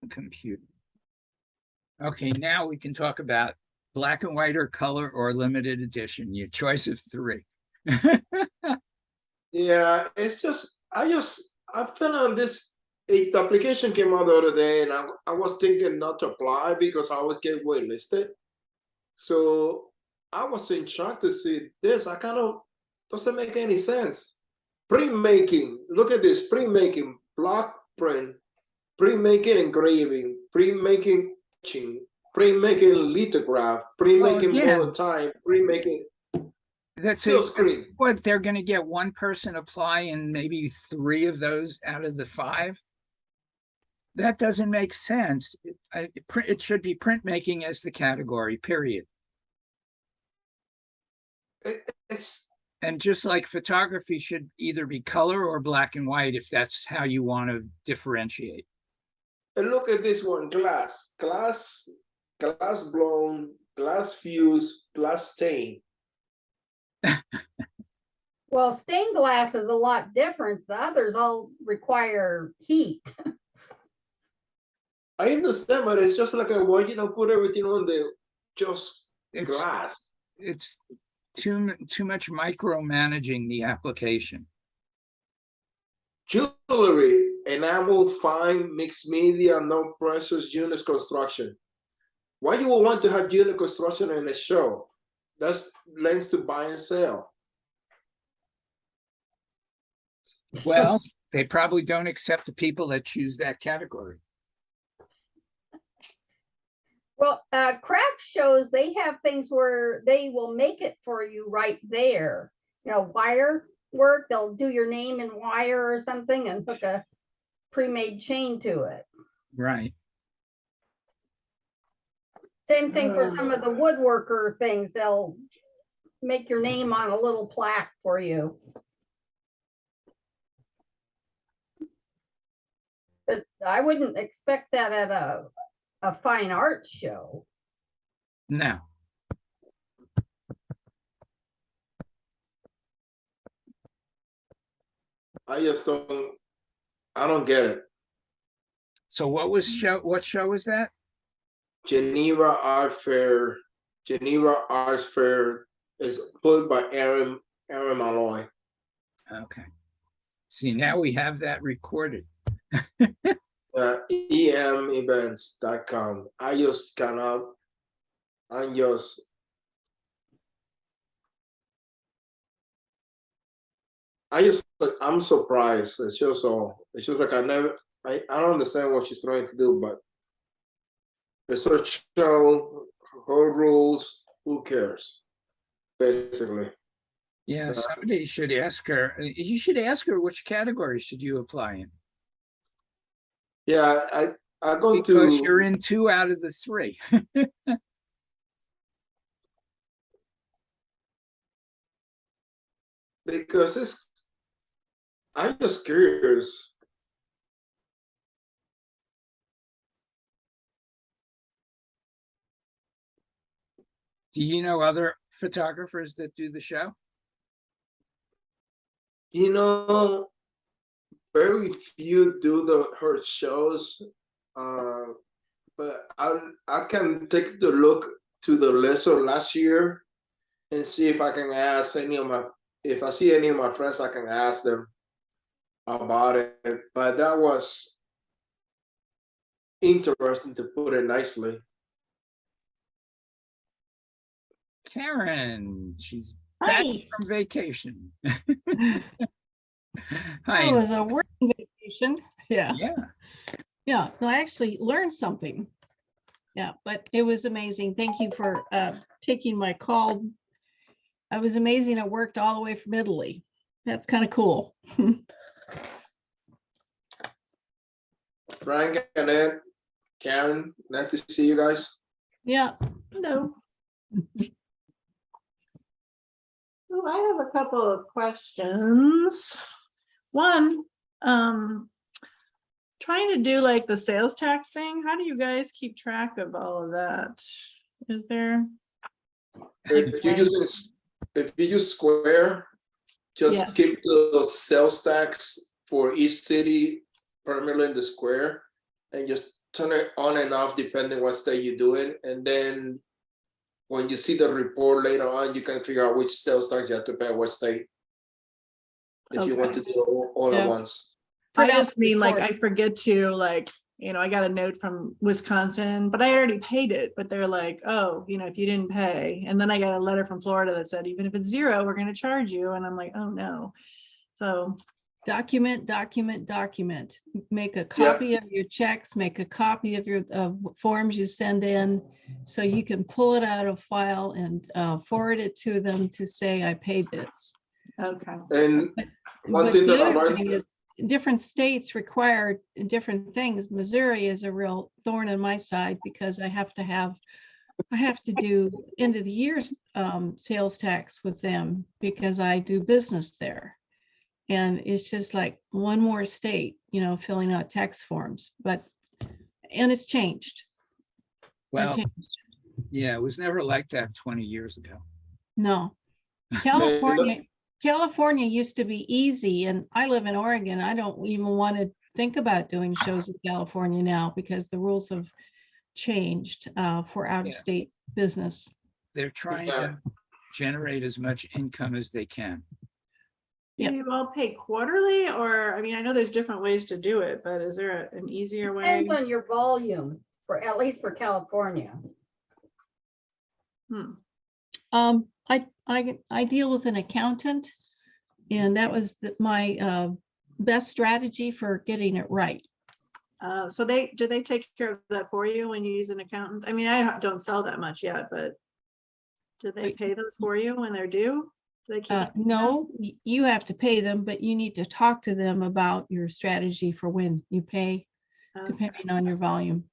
computer. Okay, now we can talk about black and white or color or limited edition. Your choice of three. Yeah, it's just I fell on this. The application came out the other day, and I was thinking not to apply because I always get waitlisted. So I was in shock to see this. I kind of doesn't make any sense. Printmaking, look at this: printmaking, block print, printmaking engraving, printmaking etching, printmaking lithograph, printmaking again, time, printmaking that's seal screen. what they're going to get one person apply and maybe three of those out of the five. That doesn't make sense. It should be printmaking as the category, period. It's And just like photography should either be color or black and white if that's how you want to differentiate. and look at this one: glass blown, glass fused, glass stain. Well, stained glass is a lot different. The others all require heat. I understand, but it's just like why you don't put everything on the It's glass. it's too much micromanaging the application. Jewelry, enamel, fine, mixed media, no precious, unit construction. Why you would want to have unit construction in a show? That's lends to buy and sell. Well, they probably don't accept the people that choose that category. Well, craft shows, they have things where they will make it for you right there. You know, wire work, they'll do your name in wire or something and hook a pre-made chain to it. Right. Same thing for some of the woodworker things. They'll make your name on a little plaque for you. But I wouldn't expect that at a fine art show. No. I don't get it. So what show was that? Geneva Art Fair is put by Aaron Malloy. Okay. See, now we have that recorded. EMEvents.com. I'm surprised. It's just like I don't understand what she's trying to do, but it's a show, her rules, who cares? Basically. Yeah, somebody should ask her. You should ask her which category should you apply in. Yeah, I go because to you're in 2 out of the 3. because I'm just curious. Do you know other photographers that do the show? You know, very few do her shows, but I can take the look to the list of last year and see if I can ask if I see any of my friends, I can ask them about it. But that was interesting, to put it nicely. Karen, she's Hi. back from vacation. It was a working vacation. Yeah. Yeah. Yeah. No, I actually learned something. Yeah, but it was amazing. Thank you for taking my call. I was amazing. It worked all the way from Italy. That's kind of cool. Frank, Annette, Karen, nice to see you guys. Yeah. Hello. Well, I have a couple of questions. One, trying to do like the sales tax thing. How do you guys keep track of all of that? Is there? If you use Square, just keep the sales tax for each city permanently in the Square, and just turn it on and off depending what state you're doing. And then when you see the report later on, you can figure out which sales tax you have to pay at what state. If you want to do it all at Yeah. once. I Print out just the mean like, report. I forget to like, I got a note from Wisconsin, but I already paid it, but they're like, oh, if you didn't pay. And then I got a letter from Florida that said, even if it's zero, we're gonna charge you. And I'm like, oh no. So, Document. Make a copy of your checks, make a copy of your forms you send in. So you can pull it out of file and forward it to them to say, I paid this. okay. And one But thing the that I other learned, thing is, different states require different things. Missouri is a real thorn in my side because I have to do end of the year sales tax with them because I do business there. And it's just like one more state, filling out tax forms, and it's changed. It Well, changed. yeah, it was never like that 20 years ago. No. California used to be easy, and I live in Oregon. I don't even want to think about doing shows in California now because the rules have changed for out-of-state business. They're trying Yeah. to generate as much income as they can. Do Yep. you all pay quarterly or, I know there's different ways to do it, but is there an easier way? Depends on your volume, at least for California. I deal with an accountant, and that was my best strategy for getting it right. So do they take care of that for you when you use an accountant? I don't sell that much yet, but do they pay those for you when they're due? Do they keep track of that? No, you have to pay them, but you need to talk to them about your strategy for when you pay, depending on your volume.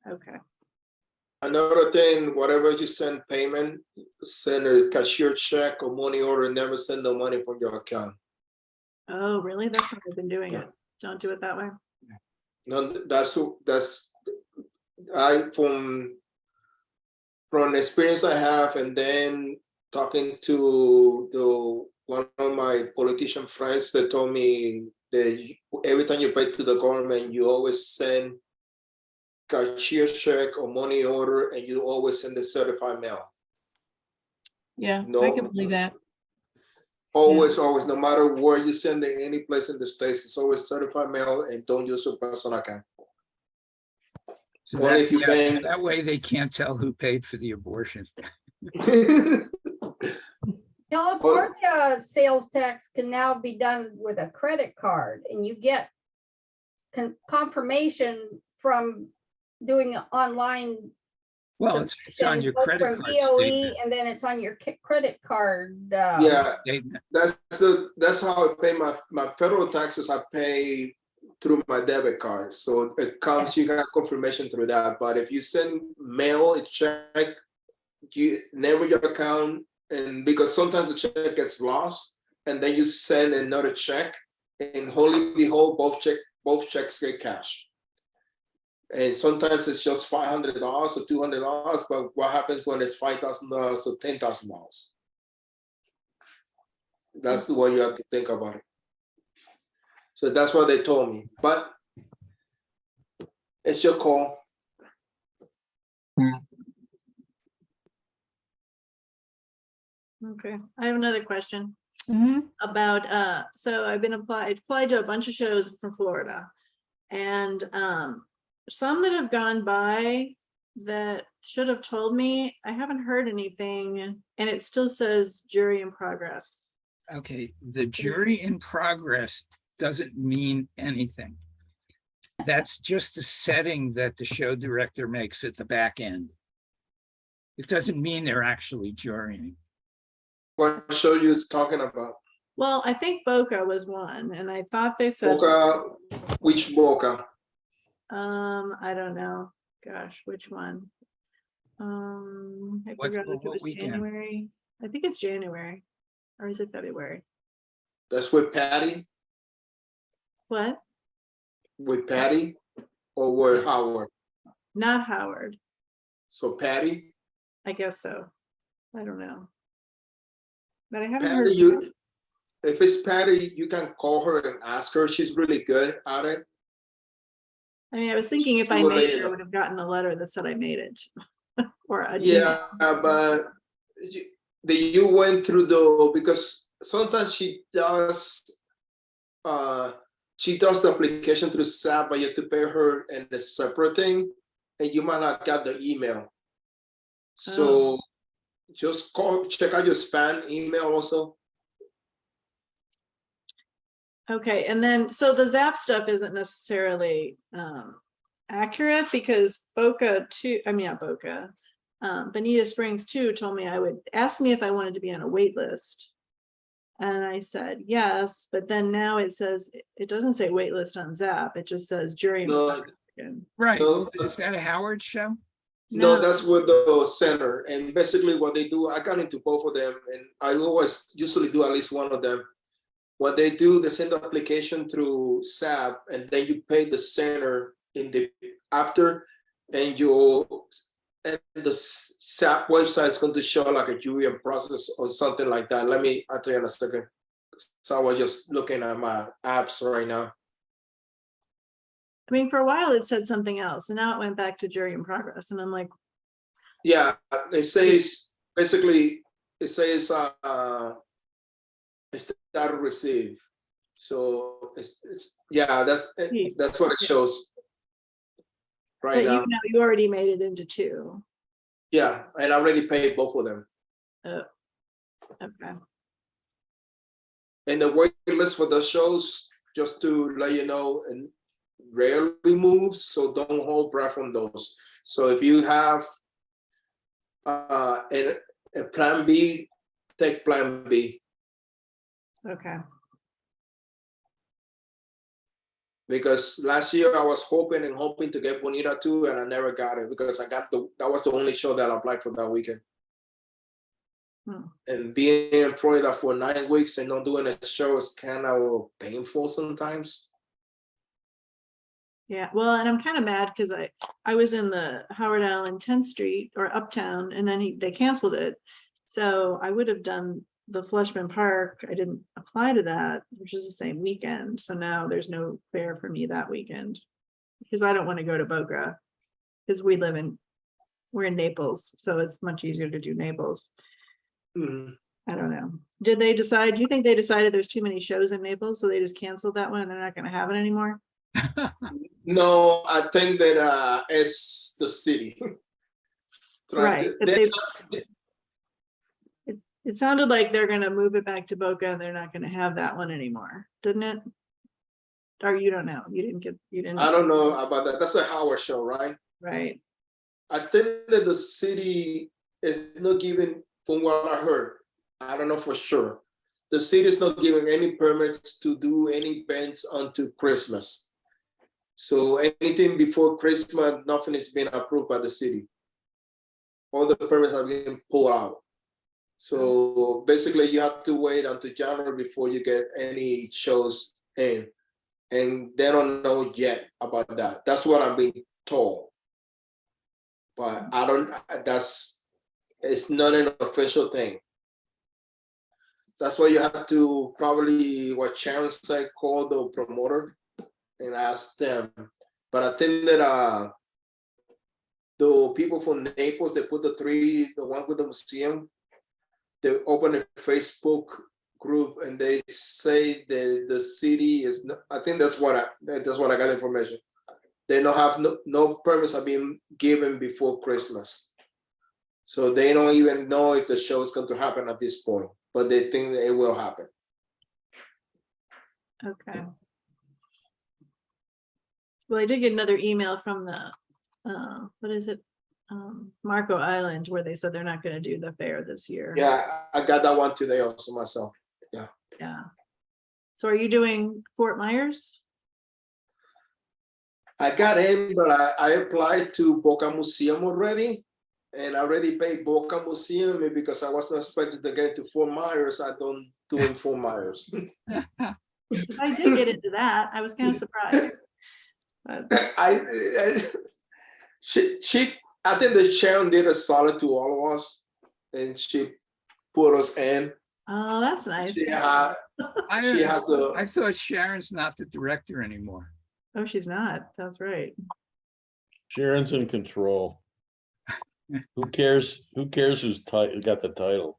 Okay. another thing, whatever you send payment, send a cashier check or money order, never send the money from your account. Oh, really? That's how I've been doing it. Don't do it that way. No, that's I from the experience I have, and then talking to one of my politician friends that told me that every time you pay to the government, you always send cashier check or money order, and you always send the certified mail. Yeah, I No. can believe that. Always, no matter where you send it, any place in the States, it's always certified mail, and don't use your personal account. So Only if you pay. that way they can't tell who paid for the abortion. California sales tax can now be done with a credit card, and you get confirmation from doing it online. Well, it's on your both credit from card DOE, statement. and then it's on your credit card. Yeah, Statement. that's how I pay my federal taxes. I pay through my debit card, so it comes. You got confirmation through that. But if you send mail, a check, you never your account, and because sometimes the check gets lost, and then you send another check, and holy behold, both checks get cashed. And sometimes it's just $500 or $200, but what happens when it's $5,000 or $10,000? That's the way you have to think about it. So that's what they told me, but it's your call. Okay. I have another question Mhm. about, so I've been applied to a bunch of shows from Florida. And some that have gone by that should have told me, I haven't heard anything, and it still says jury in progress. Okay, the jury in progress doesn't mean anything. That's just the setting that the show director makes at the back end. It doesn't mean they're actually jurying. What show you is talking about? Well, I think Boca was one, and I thought they said, Boca, which Boca? I don't know. Gosh, which one? I forgot if it what was weekend? January. I think it's January, or is it February? That's with Patty? What? With Patty or with Howard? Not Howard. So Patty? I guess so. I don't know. But I haven't heard. Patty, if it's Patty, you can call her and ask her. She's really good at it. I mean, I was thinking if I Well, made you it, I know. would have gotten a letter that said I made it. Or a Yeah, Gmail. but you went through because sometimes she does the application through SAP, but you have to pay her in a separate thing, and you might not get the email. So just check out your spam email also. Okay, and then, so the Zap stuff isn't necessarily accurate because Boca 2, I mean, not Boca, Bonita Springs 2 told me ask me if I wanted to be on a wait list. And I said, yes, but then now it says, it doesn't say wait list on Zap, it just says jury. in No. progress again. Right. No. Is that a Howard show? No, No. that's with the center. And basically what they do, I got into both of them, and I always usually do at least one of them. What they do, they send the application through SAP, and then you pay the center in the after, and the SAP website is going to show like a jury in process or something like that. I'll tell you in a second. So I was just looking at my apps right now. I mean, for a while it said something else, and now it went back to jury in progress, and I'm like, Yeah, it says basically it's started receive. So it's yeah, that's what it shows right but now. you know, you already made it into 2. Yeah, and I already paid both of them. Okay. And the wait list for the shows, just to let you know, and rarely moves, so don't hold breath on those. So if you have a plan B, take plan B. Okay. Because last year I was hoping to get Bonita too, and I never got it because that was the only show that I applied for that weekend. And being in Florida for 9 weeks and not doing a show is kind of painful sometimes. Yeah, well, and I'm kind of mad because I was in the Howard Island 10th Street or Uptown, and then they canceled it. So I would have done the Fleshman Park. I didn't apply to that, which is the same weekend. So now there's no fair for me that weekend because I don't want to go to Boca because we're in Naples, so it's much easier to do Naples. I don't know. Do you think they decided there's too many shows in Naples, so they just canceled that one and they're not going to have it anymore? No, I think that it's the city. Right. It sounded like they're going to move it back to Boca and they're not going to have that one anymore, didn't it? Or you don't know. You didn't. I don't know about that. That's a Howard show, right? Right. I think that the city is not giving, from what I heard, I don't know for sure, the city is not giving any permits to do any events until Christmas. So anything before Christmas, nothing is being approved by the city. All the permits are being pulled out. So basically you have to wait until January before you get any shows in. And they don't know yet about that. That's what I'm being told. But it's not an official thing. That's why you have to probably, what Sharon said, call the promoter and ask them. But I think that the people from Naples, they put the one with the museum, they open a Facebook group and they say that the city is, I think that's what I got information. They don't have no permits are being given before Christmas. So they don't even know if the show is going to happen at this point, but they think that it will happen. Okay. Well, I did get another email from the, what is it? Marco Island, where they said they're not going to do the fair this year. Yeah, I got that one today also myself. Yeah. Yeah. So are you doing Fort Myers? I got in, but I applied to Boca Museum already, and I already paid Boca Museum, and because I wasn't expected to get to Fort Myers, I don't do in Fort Myers. I did get into that. I was kind of surprised. But I think the Sharon did a solid to all of us, and she put us in. oh, that's nice. She had I the thought Sharon's not the director anymore. Oh, she's not. That's right. Sharon's in control. Who cares? Who cares who's got the title?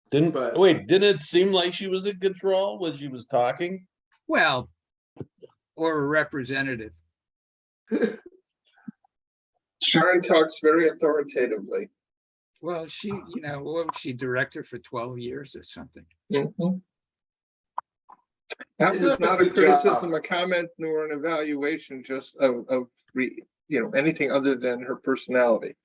But- Didn't it seem like she was in control when she was talking? Well, or a representative. Sharon talks very authoritatively. Well, she, what was she, director for 12 years or something? Mhm. That You was did a not a good criticism, job. a comment, nor an evaluation, just anything other than her personality.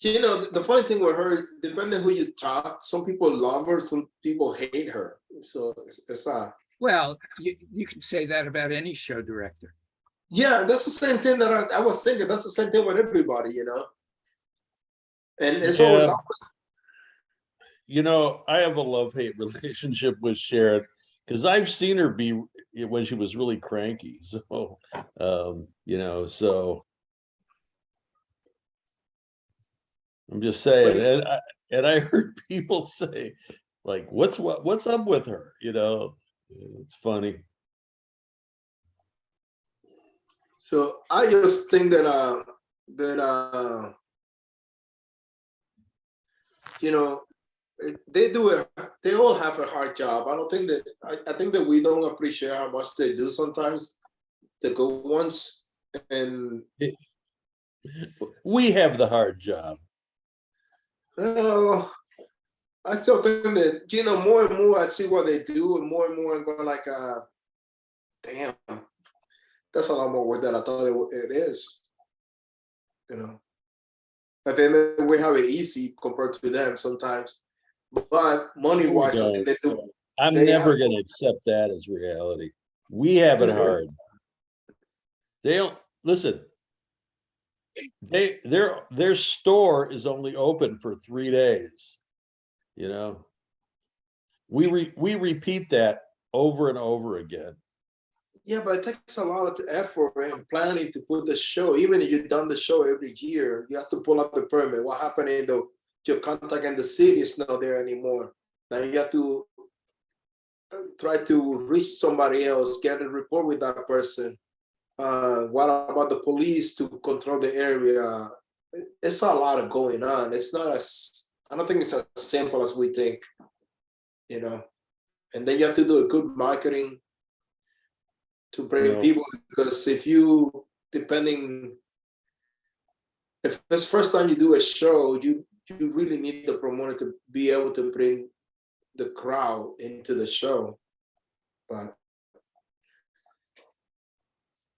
The funny thing with her, depending who you talk, some people love her, some people hate her. So it's Well, you can say that about any show director. yeah, that's the same thing that I was thinking. That's the same thing with everybody, And it's always Yeah. I have a love-hate relationship with Sharon because I've seen her be when she was really cranky. So, so I'm just saying, and I heard people say, like, what's up with her? It's funny. So I just think that they do it. They all have a hard job. I don't think that I think that we don't appreciate how much they do sometimes. The good ones, and We have the hard job. I still think that more and more I see what they do, and more I'm going like, damn, that's a lot more work than I thought it is. But then we have it easy compared to them sometimes. But money wise, I think they do. I'm They never have- going to accept that as reality. We have it hard. They don't listen. Their store is only open for 3 days. We repeat that over and over again. Yeah, but it takes a lot of effort and planning to put the show. Even if you've done the show every year, you have to pull up the permit. What happened your contact in the city is not there anymore. Now you have to try to reach somebody else, get a report with that person. What about the police to control the area? It's a lot of going on. It's not I don't think it's as simple as we think, And then you have to do a good marketing to bring people, because if it's first time you do a show, you really need the promoter to be able to bring the crowd into the show. But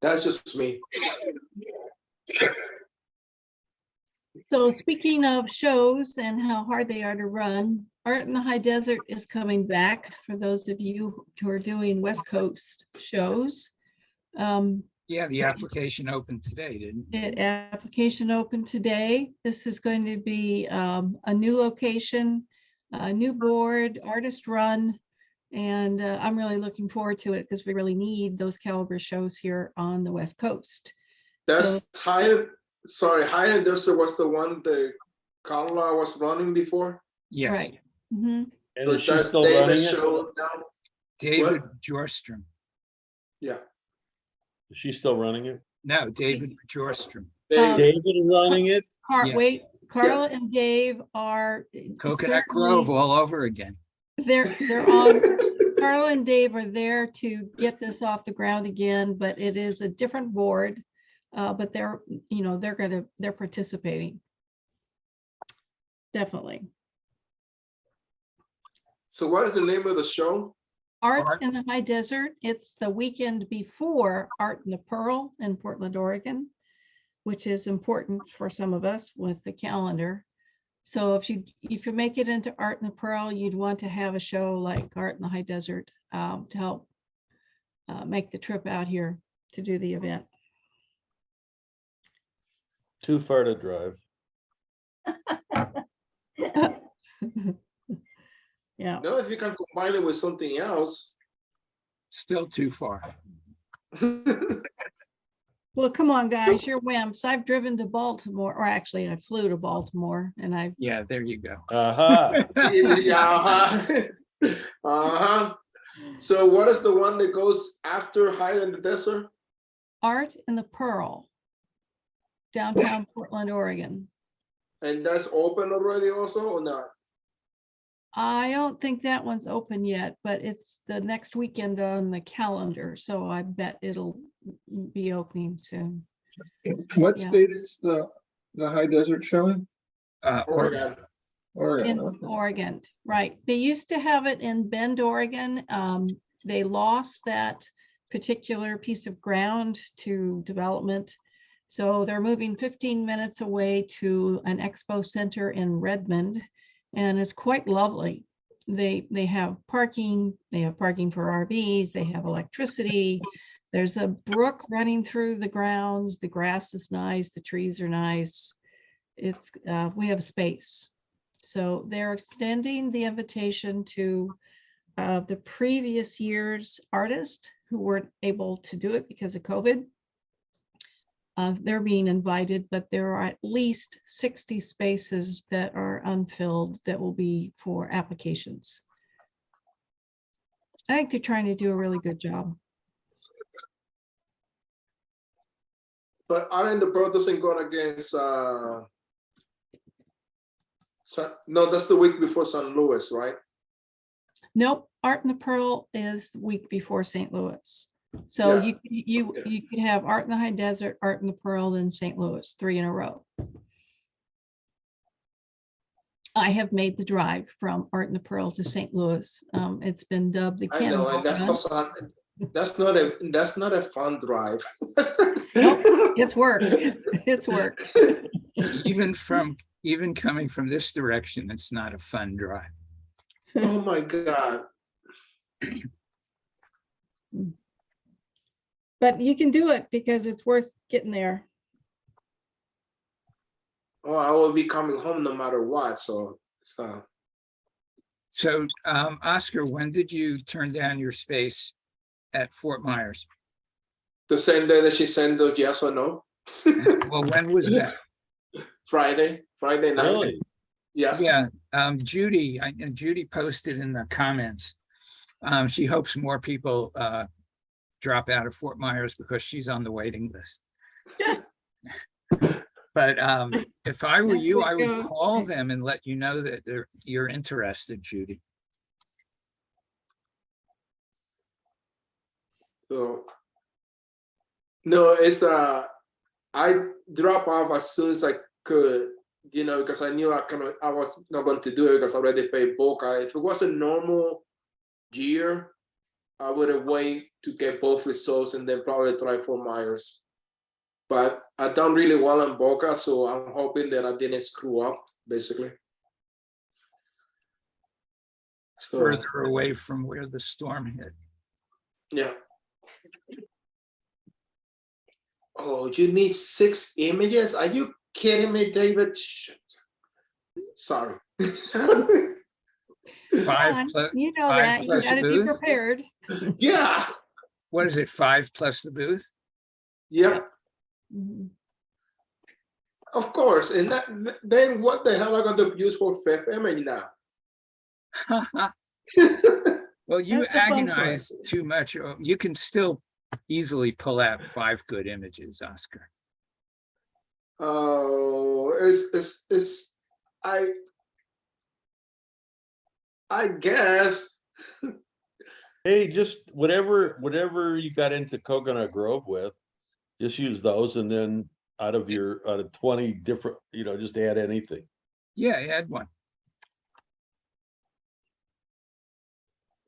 that's just me. So speaking of shows and how hard they are to run, Art in the High Desert is coming back for those of you who are doing West Coast shows. Yeah, the application opened today, didn't it? Application open today. This is going to be a new location, a new board, artist run, and I'm really looking forward to it because we really need those caliber shows here on the West Coast. That's Higher Desert was the one that Carla was running before. Yes. Right. Mhm. And So is she that's still running David's it? show now. David Jorstrom. Yeah. Is she still running it? No, David Jorstrom. David is running it? Yeah. Wait, Carla and Dave are Coconut certainly- Grove all over again. They're on. Carla and Dave are there to get this off the ground again, but it is a different board. But they're participating. Definitely. So what is the name of the show? Art Art. in the High Desert. It's the weekend before Art in the Pearl in Portland, Oregon, which is important for some of us with the calendar. So if you make it into Art in the Pearl, you'd want to have a show like Art in the High Desert to help make the trip out here to do the event. Too far to drive. Yeah. No, if you can combine it with something else. Still too far. Well, come on, guys, you're wimps. I've driven to Baltimore, or actually I flew to Baltimore and Yeah, there you go. Aha. Yeah. Uh-huh. So what is the one that goes after Hide in the Desert? Art in the Pearl, downtown Portland, Oregon. And that's open already also or not? I don't think that one's open yet, but it's the next weekend on the calendar, so I bet it'll be opening soon. What Yeah. state is the high desert showing? Oregon. Oregon. In Okay. Oregon, right. They used to have it in Bend, Oregon. They lost that particular piece of ground to development. So they're moving 15 minutes away to an expo center in Redmond, and it's quite lovely. They have parking for RVs, they have electricity. There's a brook running through the grounds. The grass is nice, the trees are nice. It's we have space. So they're extending the invitation to the previous year's artists who weren't able to do it because of COVID. They're being invited, but there are at least 60 spaces that are unfilled that will be for applications. I think they're trying to do a really good job. But Art in the Pearl doesn't go against no, that's the week before St. Louis, right? Nope, Art in the Pearl is the week before St. Louis. So Yeah. you could have Art in the High Desert, Art in the Pearl, then St. Louis, 3 in a row. I have made the drive from Art in the Pearl to St. Louis. It's been dubbed the I know, Cannonball and that's Run. also that's not a fun drive. Nope, it's work. It's work. Even coming from this direction, it's not a fun drive. Oh my God. But you can do it because it's worth getting there. Oh, I will be coming home no matter what. So So, Oscar, when did you turn down your space at Fort Myers? the same day that she sent the yes or no. Well, when was that? Friday night. Really? Yeah. Yeah, Judy posted in the comments. She hopes more people drop out of Fort Myers because she's on the waiting list. But if I were That's you, what I would goes. call them and let you know that you're interested, Judy. So no, it's I drop off as soon as I could, because I knew I was not going to do it because I already paid Boca. If it was a normal year, I would have waited to get both results and then probably try Fort Myers. But I done really well in Boca, so I'm hoping that I didn't screw up, basically. So, Further away from where the storm hit. yeah. Oh, you need 6 images? Are you kidding me, David? Shit. Sorry. 5 plus, You know 5 that. You plus got to be booth? prepared. Yeah. What is it, 5 plus the booth? Yeah. Mhm. Of course. And then what the hell am I going to use for 5th image now? Well, you That's the fun part. agonize too much. You can still easily pull out 5 good images, Oscar. Oh, I guess. Hey, just whatever you got into Coconut Grove with, just use those, and then out of 20 different, just add anything. Yeah, add one.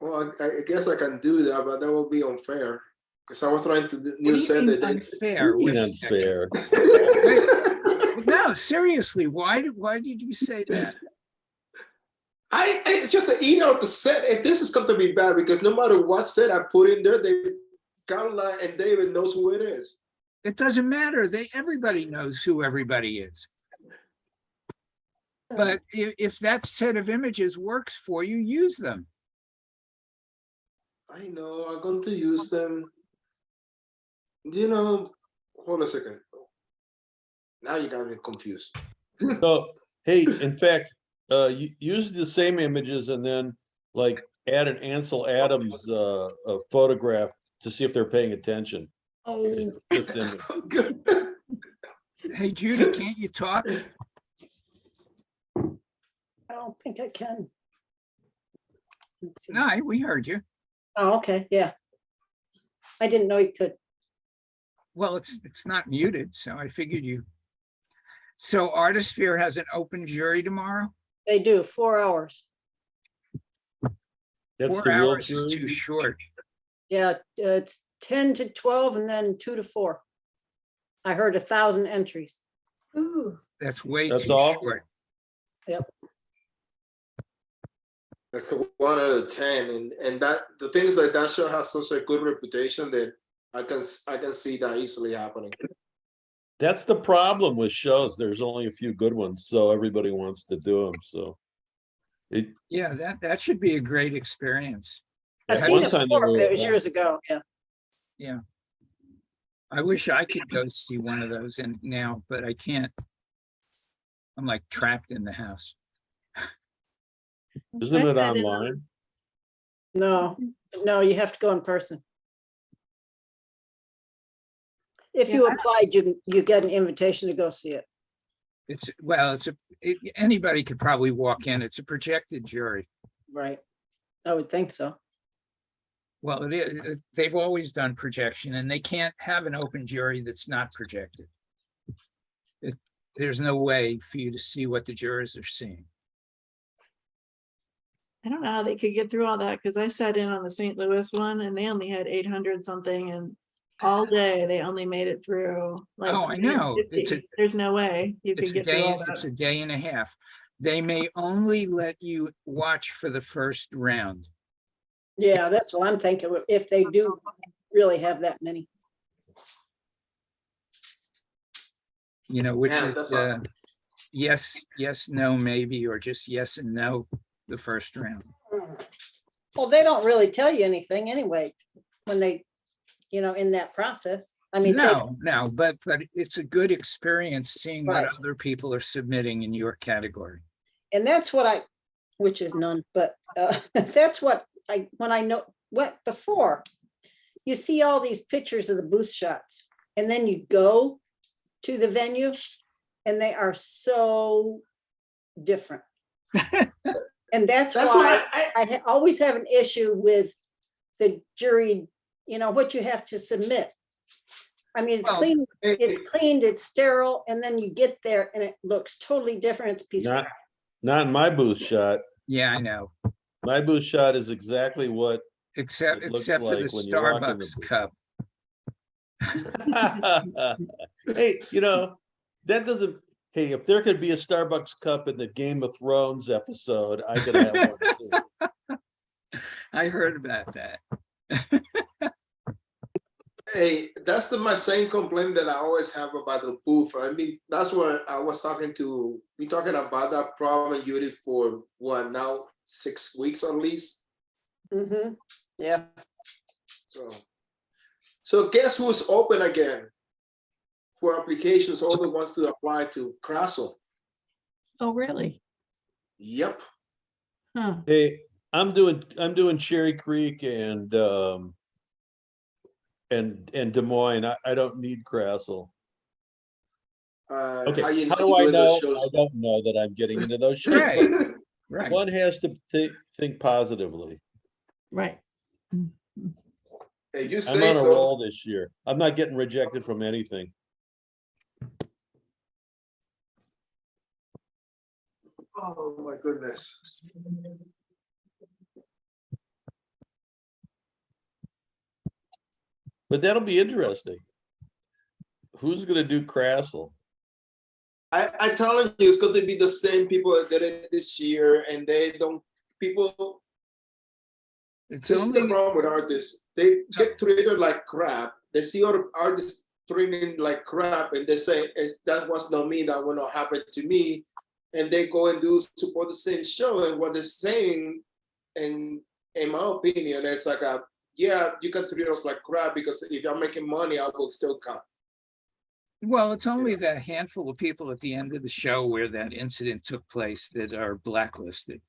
Well, I guess I can do that, but that will be unfair. Because I was trying to What do new you set mean that unfair? Being Wait a second. unfair. No, seriously, why did you say that? It's just the set. And this is going to be bad because no matter what set I put in there, Carla and David knows who it is. It doesn't matter. Everybody knows who everybody is. But if that set of images works for you, use them. I know, I'm going to use them. Hold a second. Now you got me confused. So, hey, in fact, use the same images and then like add an Ansel Adams a photograph to see if they're paying attention. Oh, Just in there. Hey, Judy, can't you talk? I don't think I can. Let's see. No, we heard you. Oh, okay, yeah. I didn't know you could. Well, it's not muted, so I figured you. So Artisphere has an open jury tomorrow? They do, 4 hours. That's 4 the real hours is too jury? short. Yeah, it's 10 to 12 and then 2 to 4. I heard 1,000 entries. Ooh, That's way That's too all? short. That's a 1 out of 10, and that the things like that show has such a good reputation that I can see that easily happening. That's the problem with shows. There's only a few good ones, so everybody wants to do them, so. It, Yeah, that should be a great experience. I've At seen one it time before, they but were- it was years ago, yeah. Yeah. I wish I could go see one of those and now, but I can't. I'm like trapped in the house. Isn't I it had online? No, no, you have to go in person. If you Yeah. applied, you get an invitation to go see it. Well, anybody could probably walk in. It's a projected jury. Right. I would think so. Well, it is, they've always done projection and they can't have an open jury that's not projected. There's no way for you to see what the jurors are seeing. I don't know how they could get through all that, because I sat in on the St. Louis one and they only had 800 something, and all day they only made it through. Like Oh, I know. 350. There's no way you It's could a get through day, all it's that. a day and a half. They may only let you watch for the first round. Yeah, that's what I'm thinking, if they do really have that many. You know, which Yeah, is that's all. yes, no, maybe, or just yes and no, the first round. Well, they don't really tell you anything anyway, when they, in that process. I mean, No, but it's a good experience seeing what Right. other people are submitting in your category. and that's what which is none, but that's what when I went before, you see all these pictures of the booth shots, and then you go to the venue, and they are so different. And that's That's why why I always have an issue with the jury, what you have to submit. I mean, it's Well, clean, I it's cleaned, it's sterile, and then you get there and it looks totally different. It's a piece of Not, crap. not in my booth shot. Yeah, I know, My booth shot is exactly what. except It looks for the like when you walk in the Starbucks booth. cup. Hey, that doesn't, hey, if there could be a Starbucks cup in the Game of Thrones episode, I could have one too. I heard about that. Hey, that's my same complaint that I always have about the booth. I mean, that's what I was talking about that problem, Judy, for what now, 6 weeks at least. Mhm. Yeah, So guess who's open again for applications? All the ones to apply to Crassel. oh, really? Yep. Huh. Hey, I'm doing Cherry Creek and Des Moines. I don't need Crassel. Okay, you how know do I doing those know? shows? I don't know that I'm getting into those shows, Right, but right. one has to think positively. Right. Hey, you I'm say on a so. roll this year. I'm not getting rejected from anything. Oh my goodness. But that'll be interesting. Who's gonna do Crassel? I telling you, it's going to be the same people that did it this year, and they don't. People. It's This is the only, problem with artists. They get treated like crap. They see other artists treated like crap, and they say that was not me. That will not happen to me. And they go and support the same show. And what they're saying, and in my opinion, it's like yeah, you can treat us like crap because if I'm making money, I will still come. well, it's only that handful of people at the end of the show where that incident took place that are blacklisted.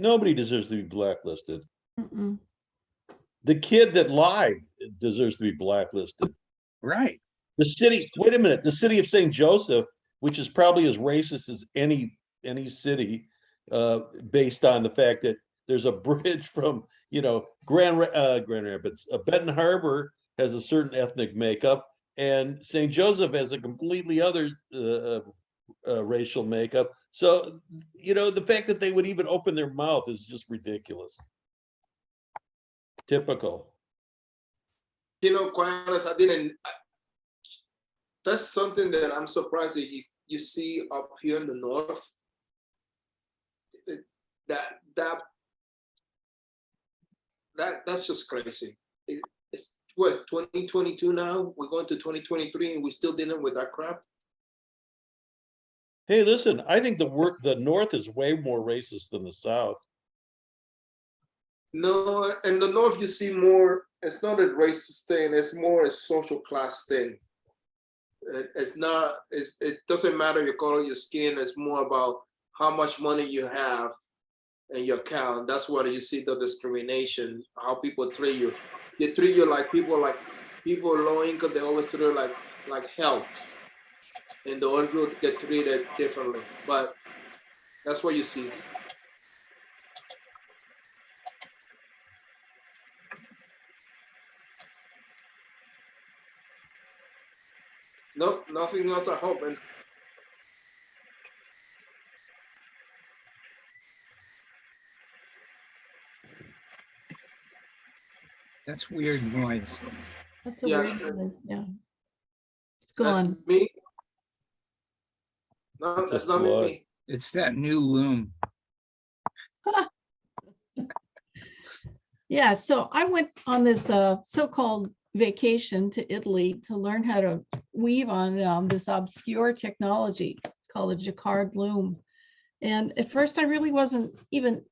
Nobody deserves to be blacklisted. Mm-mm. The kid that lied deserves to be blacklisted. Right. The city, wait a minute, the city of St. Joseph, which is probably as racist as any city, based on the fact that there's a bridge from, Grand Rapids, Benton Harbor has a certain ethnic makeup, and St. Joseph has a completely other racial makeup. So, the fact that they would even open their mouth is just ridiculous. Typical. Quite honest, that's something that I'm surprised that you see up here in the north. That's just crazy. It's what, 2022 now? We're going to 2023 and we're still dealing with that crap. Hey, listen, I think the North is way more racist than the South. No, in the north you see more. It's not a racist thing. It's more a social class thing. It's not. It doesn't matter your color, your skin. It's more about how much money you have in your account. That's where you see the discrimination. How people treat you. They treat you like people low income. They always treat you like hell, and the other group get treated differently. But that's what you see. Nope, nothing else. I hope. And That's weird noise. That's a Yeah, weird one, yeah. It's that's gone. me. No, It's a that's not flood. me. It's that new loom. Yeah, so I went on this so-called vacation to Italy to learn how to weave on this obscure technology called a jacquard loom. And at first I really wasn't even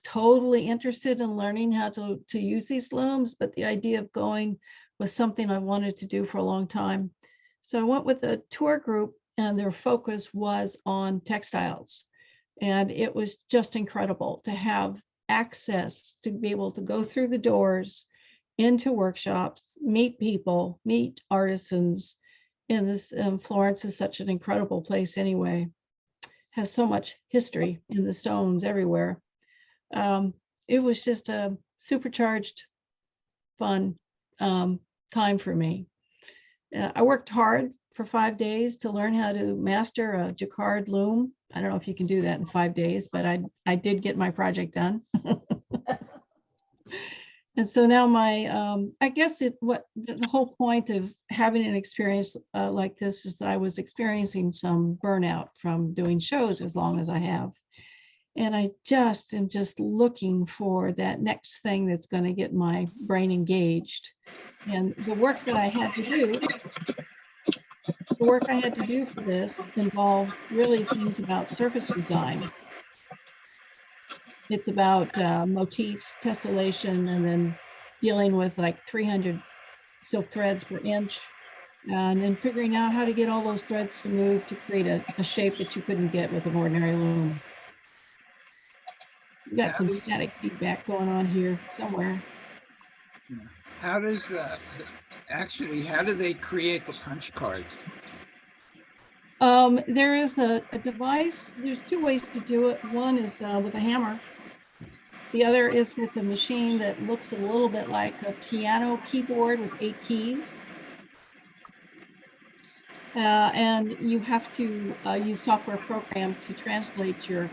totally interested in learning how to use these looms, but the idea of going was something I wanted to do for a long time. So I went with a tour group and their focus was on textiles. And it was just incredible to have access to be able to go through the doors into workshops, meet people, meet artisans. And this Florence is such an incredible place anyway. Has so much history in the stones everywhere. It was just a supercharged, fun time for me. I worked hard for 5 days to learn how to master a jacquard loom. I don't know if you can do that in 5 days, but I did get my project done. And so now I guess the whole point of having an experience like this is that I was experiencing some burnout from doing shows as long as I have. And I am just looking for that next thing that's going to get my brain engaged. And the work I had to do for this involved really things about surface design. It's about motifs, tessellation, and then dealing with like 300 silk threads per inch, and then figuring out how to get all those threads to move to create a shape that you couldn't get with an ordinary loom. We got some static feedback going on here somewhere. How does actually, how do they create the punch cards? There is a device. There's two ways to do it. One is with a hammer. The other is with a machine that looks a little bit like a piano keyboard with 8 keys. And you have to use software programs to translate your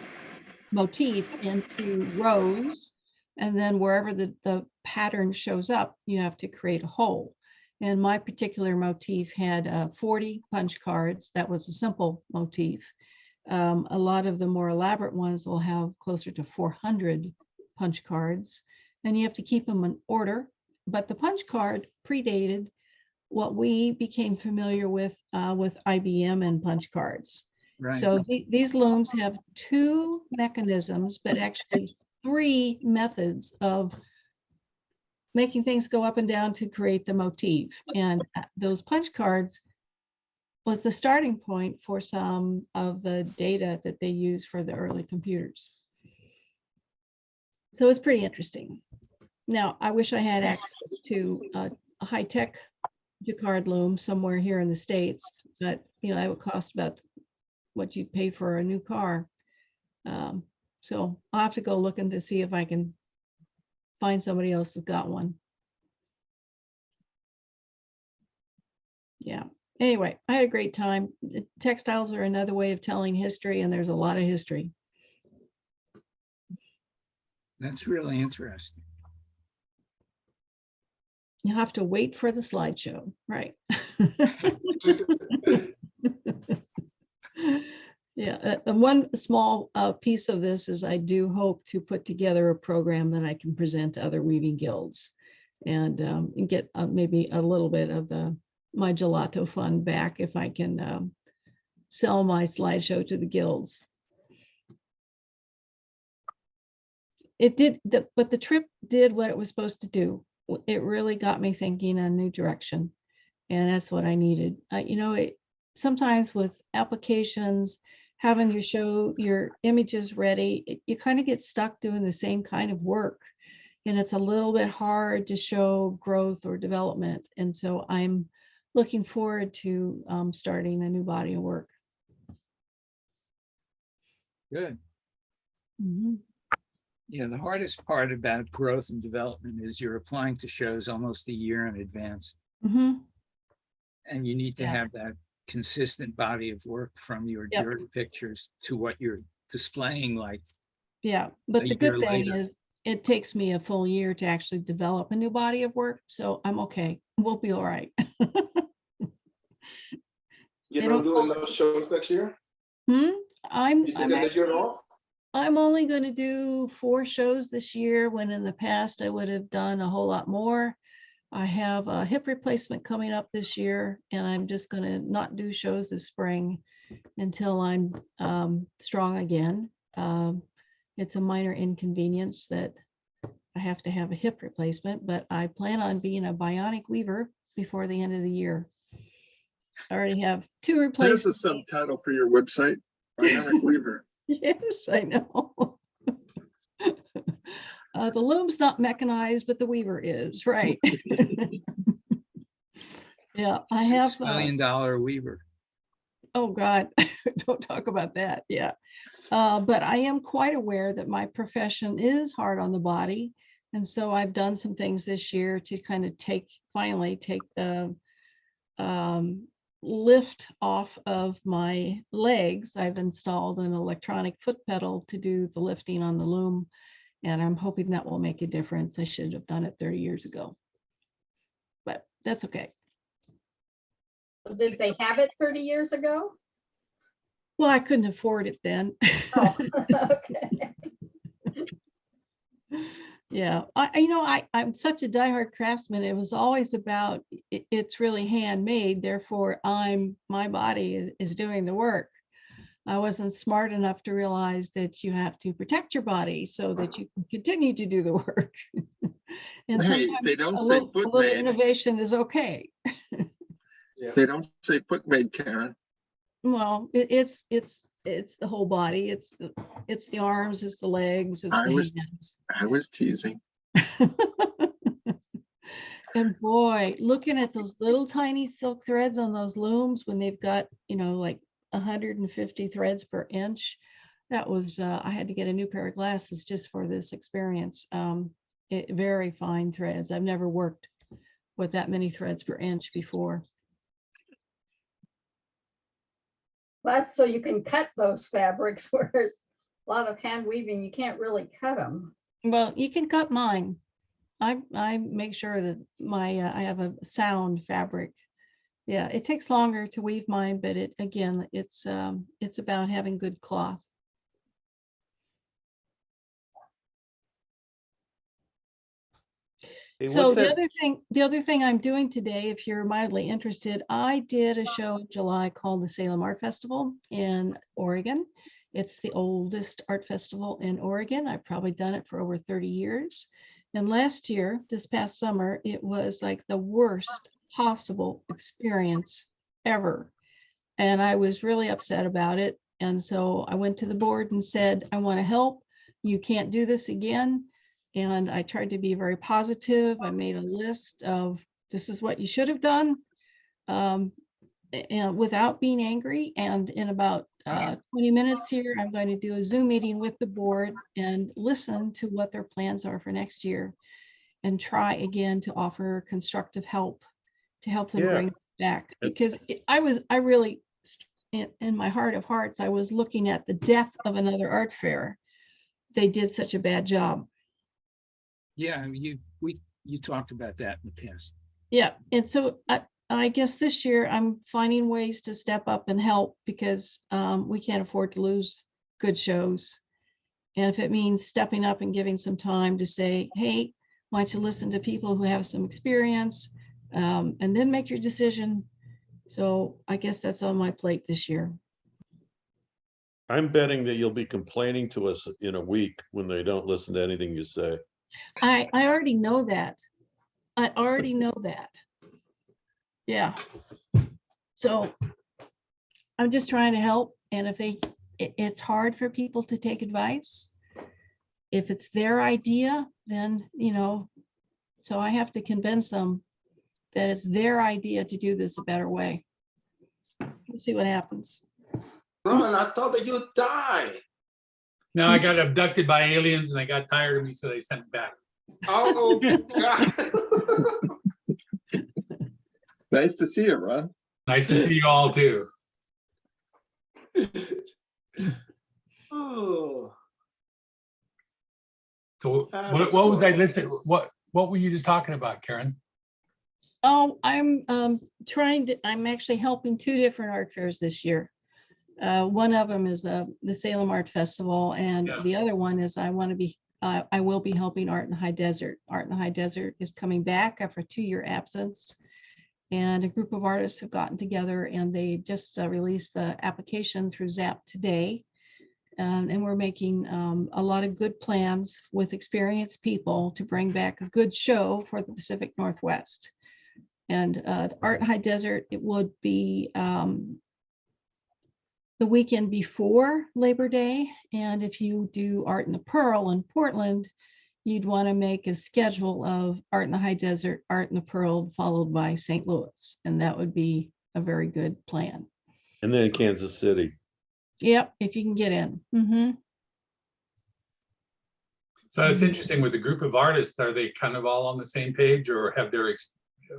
motif into rows. And then wherever the pattern shows up, you have to create a hole. And my particular motif had 40 punch cards. That was a simple motif. A lot of the more elaborate ones will have closer to 400 punch cards, and you have to keep them in order. But the punch card predated what we became familiar with IBM and punch cards. Right. So these looms have 2 mechanisms, but actually 3 methods of making things go up and down to create the motif. And those punch cards was the starting point for some of the data that they use for the early computers. So it's pretty interesting. Now, I wish I had access to a high-tech jacquard loom somewhere here in the States, but you know, it would cost about what you'd pay for a new car. So I'll have to go looking to see if I can find somebody else that's got one. Yeah. Anyway, I had a great time. Textiles are another way of telling history, and there's a lot of history. That's really interesting. You have to wait for the slideshow, right? Yeah, one small piece of this is I do hope to put together a program that I can present to other weaving guilds and get maybe a little bit of my gelato fund back if I can sell my slideshow to the guilds. It did, but the trip did what it was supposed to do. It really got me thinking a new direction, and that's what I needed. You know, sometimes with applications, having your images ready, you kind of get stuck doing the same kind of work, and it's a little bit hard to show growth or development. And so I'm looking forward to starting a new body of work. Good. Mhm. Yeah, the hardest part about growth and development is you're applying to shows almost a year in advance. Mhm. And you need to Yeah. have that consistent body of work from your Yep. jury pictures to what you're displaying like. Yeah, but A the good year thing later. is it takes me a full year to actually develop a new body of work, so I'm okay. We'll be all right. You They don't don't do call enough shows next year? I'm You take a year off? I'm only going to do 4 shows this year, when in the past I would have done a whole lot more. I have a hip replacement coming up this year, and I'm just going to not do shows this spring until I'm strong again. It's a minor inconvenience that I have to have a hip replacement, but I plan on being a bionic weaver before the end of the year. I already have 2 There's a replacements. subtitle for your website, Bionic Weaver. Yes, I know. The loom's not mechanized, but the weaver is, right? Yeah, I have. $6 million weaver. Oh, God, don't talk about that. Yeah. But I am quite aware that my profession is hard on the body. And so I've done some things this year to kind of finally take the lift off of my legs. I've installed an electronic foot pedal to do the lifting on the loom, and I'm hoping that will make a difference. I should have done it 30 years ago, but that's okay. Did they have it 30 years ago? Well, I couldn't afford it then. Oh, okay. Yeah, I'm such a diehard craftsman. It was always about it's really handmade. Therefore, my body is doing the work. I wasn't smart enough to realize that you have to protect your body so that you can continue to do the work. And Hey, sometimes they don't a say little foot made. innovation is okay. Yeah. They don't say foot made, Karen. Well, it's the whole body. It's the arms, it's the legs, it's I the was- hands. I was teasing. And boy, looking at those little tiny silk threads on those looms when they've got, like 150 threads per inch, that was, I had to get a new pair of glasses just for this experience. Very fine threads. I've never worked with that many threads per inch before. That's so you can cut those fabrics, whereas a lot of hand weaving, you can't really cut them. Well, you can cut mine. I make sure that I have a sound fabric. Yeah, it takes longer to weave mine, but it's about having good cloth. Hey, So what's the that? other thing I'm doing today, if you're mildly interested, I did a show in July called the Salem Art Festival in Oregon. It's the oldest art festival in Oregon. I've probably done it for over 30 years. And last year, this past summer, it was like the worst possible experience ever. And I was really upset about it. And so I went to the board and said, I want to help. You can't do this again. And I tried to be very positive. I made a list of this is what you should have done, and without being angry. And in about 20 minutes here, I'm going to do a Zoom meeting with the board and listen to what their plans are for next year and try again to offer constructive help to help them Yeah. bring it back. And- Because I really, in my heart of hearts, I was looking at the death of another art fair. They did such a bad job. Yeah, you talked about that in the past. Yeah, and so I guess this year I'm finding ways to step up and help because we can't afford to lose good shows. And if it means stepping up and giving some time to say, hey, why don't you listen to people who have some experience, and then make your decision. So I guess that's on my plate this year. I'm betting that you'll be complaining to us in a week when they don't listen to anything you say. I already know that. I already know that. Yeah. So I'm just trying to help. And if it's hard for people to take advice. If it's their idea, then, so I have to convince them that it's their idea to do this a better way. We'll see what happens. Ron, I thought that you died. No, I got abducted by aliens and they got tired of me, so they sent me back. Oh, God. Nice to see you, Ron. Nice to see you all too. Oh, So Ah, what that's was I fine. listening? What were you just talking about, Karen? Oh, I'm I'm actually helping two different art fairs this year. One of them is the Salem Art Festival, and Yeah. the other one is I will be helping Art in the High Desert. Art in the High Desert is coming back after a 2-year absence. And a group of artists have gotten together and they just released the application through ZAP today. And we're making a lot of good plans with experienced people to bring back a good show for the Pacific Northwest. And the Art in High Desert, it would be the weekend before Labor Day. And if you do Art in the Pearl in Portland, you'd want to make a schedule of Art in the High Desert, Art in the Pearl, followed by St. Louis. And that would be a very good plan. And then Kansas City. Yep, if you can get in. Mhm. So it's interesting with the group of artists. Are they kind of all on the same page, or have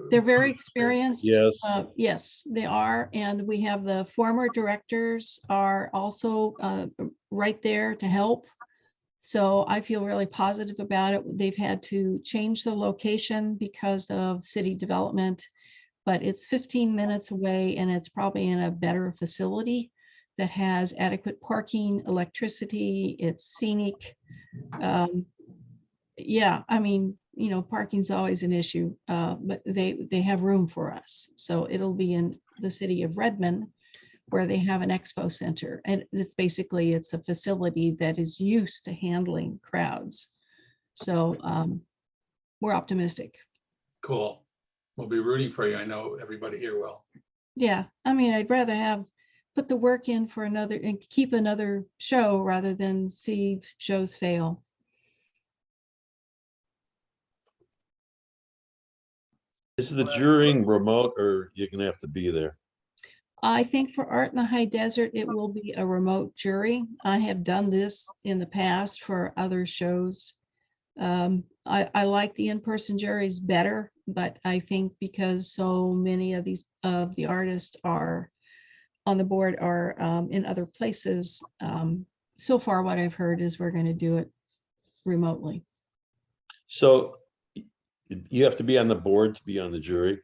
They're very experienced. Yes. Yes, they are. And we have the former directors are also right there to help. So I feel really positive about it. They've had to change the location because of city development, but it's 15 minutes away and it's probably in a better facility that has adequate parking, electricity, it's scenic. Yeah, I mean, parking's always an issue, but they have room for us. So it'll be in the city of Redmond, where they have an expo center. And it's a facility that is used to handling crowds. So we're optimistic. cool? We'll be rooting for you. I know everybody here will. Yeah, I mean, I'd rather put the work in for another and keep another show rather than see shows fail. Is the jurying remote or you're gonna have to be there? I think for Art in the High Desert, it will be a remote jury. I have done this in the past for other shows. I like the in-person juries better, but I think because so many of the artists are on the board are in other places. So far, what I've heard is we're going to do it remotely. So you have to be on the board to be on the jury?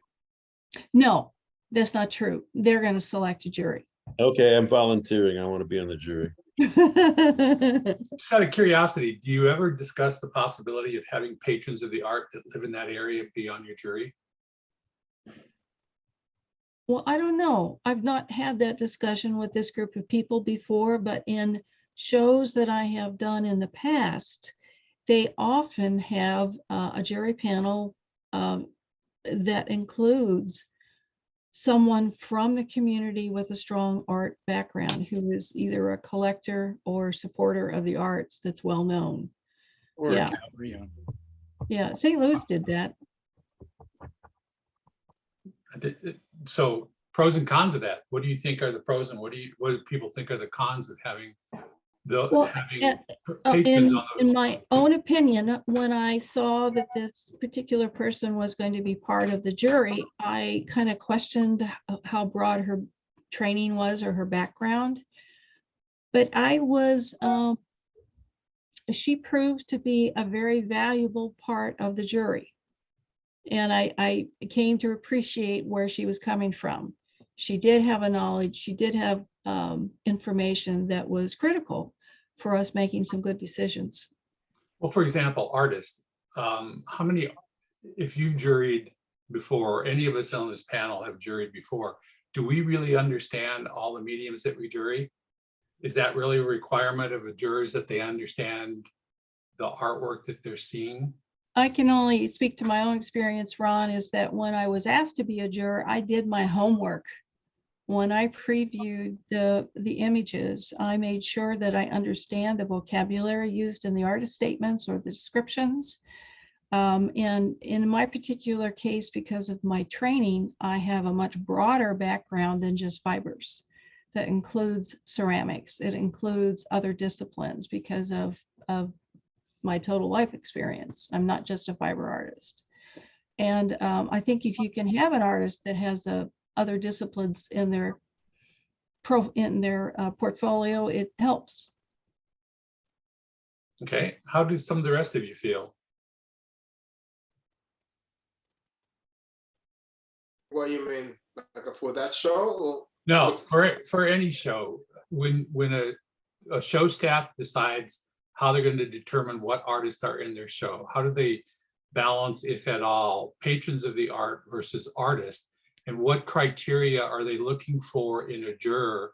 No, that's not true. They're going to select a jury. Okay, I'm volunteering. I want to be on the jury. Just out of curiosity, do you ever discuss the possibility of having patrons of the art that live in that area be on your jury? Well, I don't know. I've not had that discussion with this group of people before, but in shows that I have done in the past, they often have a jury panel that includes someone from the community with a strong art background who is either a collector or supporter of the arts that's well known. Or a Yeah. gallery, yeah. Yeah, St. Louis did that. So pros and cons of that. What do you think are the pros and what do people think are the cons of having Well, having Oh, patrons on in my own opinion, when I saw that this particular person was going to be part of the jury, I kind of questioned how broad her training was or her background. But she proved to be a very valuable part of the jury. And I came to appreciate where she was coming from. She did have a knowledge, she did have information that was critical for us making some good decisions. Well, for example, artists, how many, if you've juried before, any of us on this panel have juried before, do we really understand all the mediums that we jury? Is that really a requirement of the jurors that they understand the artwork that they're seeing? I can only speak to my own experience, Ron, is that when I was asked to be a juror, I did my homework. When I previewed the images, I made sure that I understand the vocabulary used in the artist statements or the descriptions. And in my particular case, because of my training, I have a much broader background than just fibers. That includes ceramics. It includes other disciplines because of my total life experience. I'm not just a fiber artist. And I think if you can have an artist that has other disciplines in their portfolio, it helps. Okay, how do some of the rest of you feel? What you mean, like for that show? Or No, was- for any show, when a show staff decides how they're going to determine what artists are in their show, how do they balance, if at all, patrons of the art versus artists? And what criteria are they looking for in a juror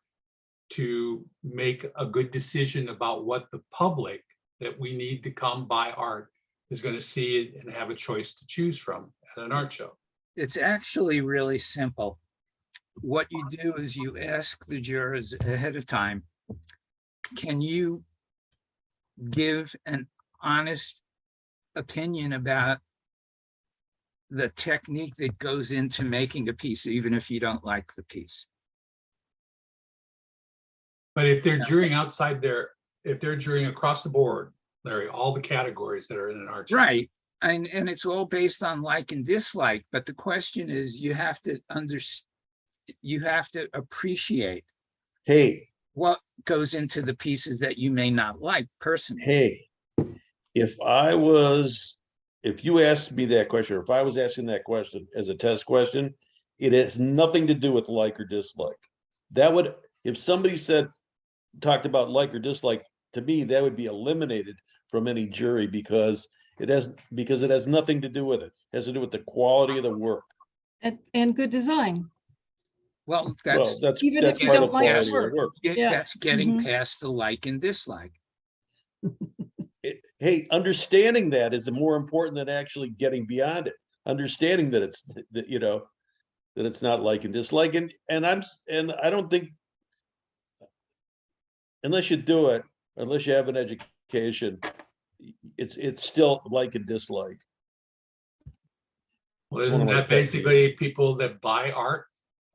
to make a good decision about what the public that we need to come buy art is going to see it and have a choice to choose from at an art show? It's actually really simple. What you do is you ask the jurors ahead of time, can you give an honest opinion about the technique that goes into making a piece, even if you don't like the piece? But if they're jurying outside their, if they're jurying across the board, Larry, all the categories that are in an art show. Right. And it's all based on like and dislike. But the question is, you have to you have to appreciate Hey, what goes into the pieces that you may not like personally. hey, if you asked me that question, or if I was asking that question as a test question, it has nothing to do with like or dislike. That would, if somebody talked about like or dislike, to me, that would be eliminated from any jury because it has nothing to do with it. It has to do with the quality of the work. And good design. Well, Well, that's Even if you part of don't like the quality of work. the work. Yeah. that's getting Mhm. past the like and dislike. Hey, understanding that is more important than actually getting beyond it. Understanding that it's that that it's not like and dislike, and I don't think unless you do it, unless you have an education, it's still like and dislike. Well, It's one isn't of my that pet peeves. basically people that buy art?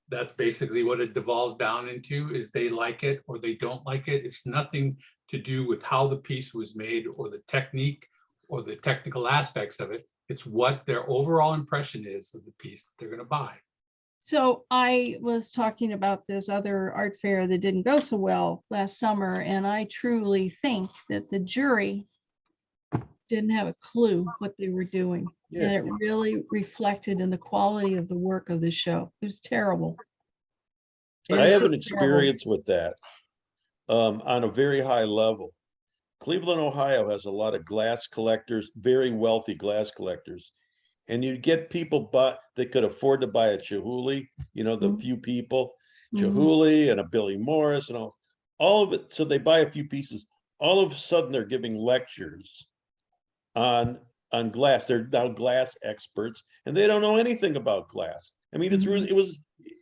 That's basically what it devolves down into, is they like it or they don't like it. It's nothing to do with how the piece was made or the technique or the technical aspects of it. It's what their overall impression is of the piece that they're going to buy. So I was talking about this other art fair that didn't go so well last summer, and I truly think that the jury didn't have a clue what they were doing. Yeah. And it really reflected in the quality of the work of the show. It was terrible. It I was have an just terrible. experience with that on a very high level. Cleveland, Ohio has a lot of glass collectors, very wealthy glass collectors. And you get people that could afford to buy a Chihuly, the Mhm. few people, Mhm. Chihuly and a Billy Morris and all of it. So they buy a few pieces. All of a sudden they're giving lectures on glass. They're now glass experts and they don't know anything about glass. I mean, it's really,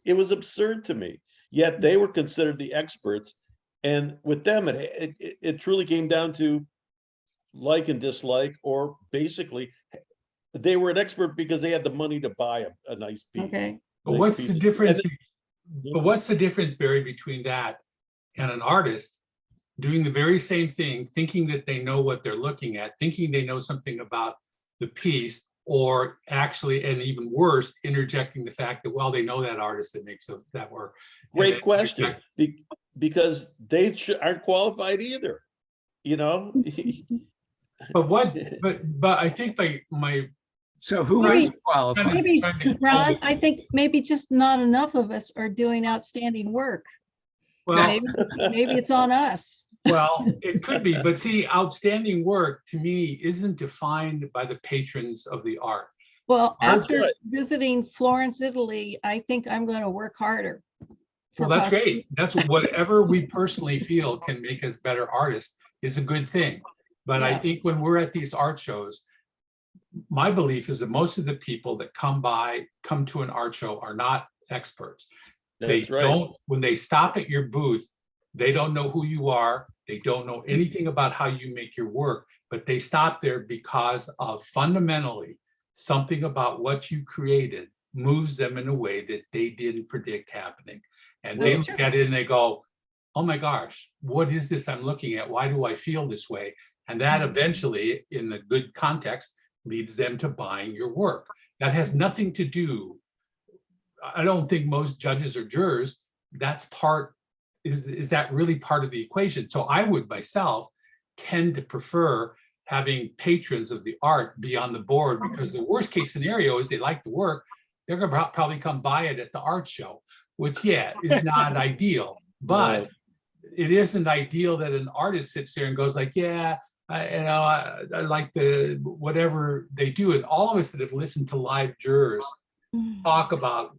it was absurd to me. Yet they were considered the experts. And with them, it truly came down to like and dislike, or basically they were an expert because they had the money to buy a nice piece. Okay. But nice what's piece the of- difference? and But what's the difference, Barry, between that and an artist doing the very same thing, thinking that they know what they're looking at, thinking they know something about the piece, or actually, and even worse, interjecting the fact that, well, they know that artist that makes that work. And Great then question, interject- because they aren't qualified either, you know? But I think my So who Maybe- is qualified? Maybe, trying to- Ron, I think maybe just not enough of us are doing outstanding work. well, Maybe it's on us. well, it could be, but see, outstanding work to me isn't defined by the patrons of the art. Well, Art's after good. visiting Florence, Italy, I think I'm going to work harder. for Well, that's possi- great. That's whatever we personally feel can make us better artists is a good thing. But I Yeah. think when we're at these art shows, my belief is that most of the people that come to an art show are not experts. They That's right. don't, when they stop at your booth, they don't know who you are. They don't know anything about how you make your work, but they stop there because of fundamentally something about what you created moves them in a way that they didn't predict happening. And they That's look true. at it and they go, oh my gosh, what is this I'm looking at? Why do I feel this way? And that Mhm. eventually, in the good context, leads them to buying your work. That has nothing to do, I don't think most judges or jurors, that's part, is that really part of the equation? So I would myself tend to prefer having patrons of the art be on the board, because the worst case scenario is they like the work, they're gonna probably come buy it at the art show, which, yeah, is not ideal, but No. it isn't ideal that an artist sits there and goes like, yeah, I like the, whatever they do. And all of us that have listened to live jurors talk about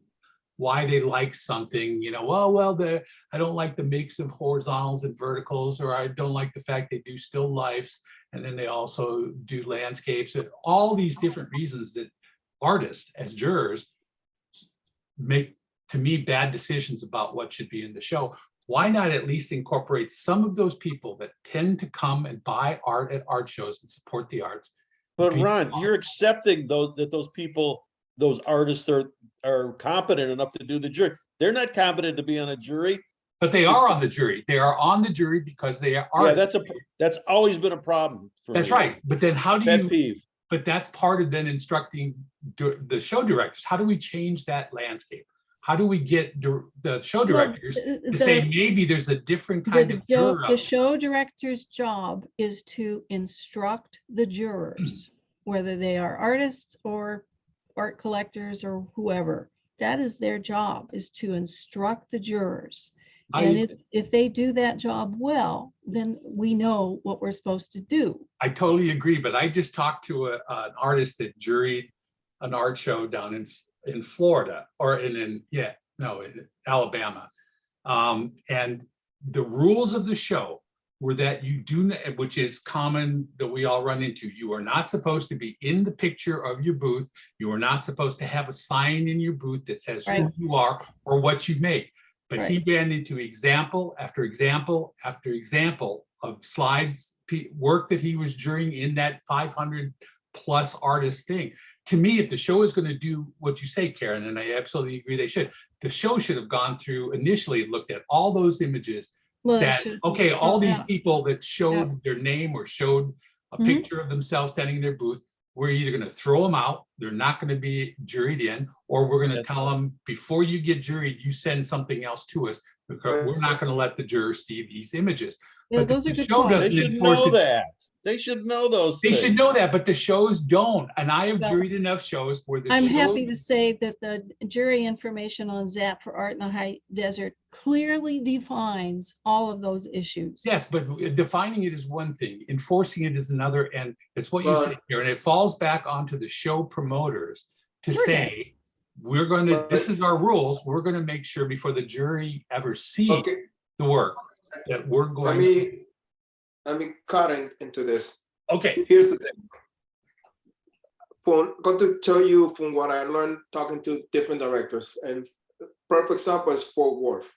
why they like something, I don't like the mix of horizontals and verticals, or I don't like the fact they do still lifes, and then they also do landscapes, and all these different reasons that artists as jurors make, to me, bad decisions about what should be in the show. Why not at least incorporate some of those people that tend to come and buy art at art shows and support the arts? But Ron, you're accepting those people, those artists are competent enough to do the jury. They're not competent to be on a jury. But they are on the jury. They are on the jury because they are Yeah, artists. that's always been a problem for That's me. right. But then how do Pet you, peeve. but that's part of then instructing the show directors. How do we change that landscape? How do we get the show directors to say, maybe there's a different kind of juror The show director's job is to instruct the jurors, whether they are artists or art collectors or whoever. That is their job, is to instruct the jurors. And if they do that job well, then we know what we're supposed to do. I totally agree, but I just talked to an artist that juried an art show down in Florida, or in Alabama. And the rules of the show were that you do, which is common that we all run into, you are not supposed to be in the picture of your booth. You are not supposed to have a sign in your booth that says who Right. you are or what you make. But he Right. ran into example after example after example of slides, work that he was jurying in that 500 plus artist thing. To me, if the show is going to do what you say, Karen, and I absolutely agree they should, the show should have gone through initially, looked at all those images, Well, they said, should- okay, all these yeah. people that showed their name or showed a Mhm. picture of themselves standing in their booth, we're either going to throw them out, they're not going to be juried in, or we're going to That's tell them, before you get juried, you send something else to us, because we're not going to let the jurors see these images. Yeah, But those the are good show points. They doesn't should enforce know it. that. They should know those They things. should know that, but the shows don't. And I have Well, juried enough shows where the I'm show, happy to say that the jury information on ZAP for Art in the High Desert clearly defines all of those issues. yes, but defining it is one thing, enforcing it is another, and it's what you Right. say here, and it falls back onto the show promoters to Sure it say, does. we're going to, Right. this is our rules, we're going to make sure before the jury ever sees Okay, the work, that we're let going, me cut into this. okay, Here's the thing. Going to tell you from what I learned talking to different directors, and perfect example is Fort Worth.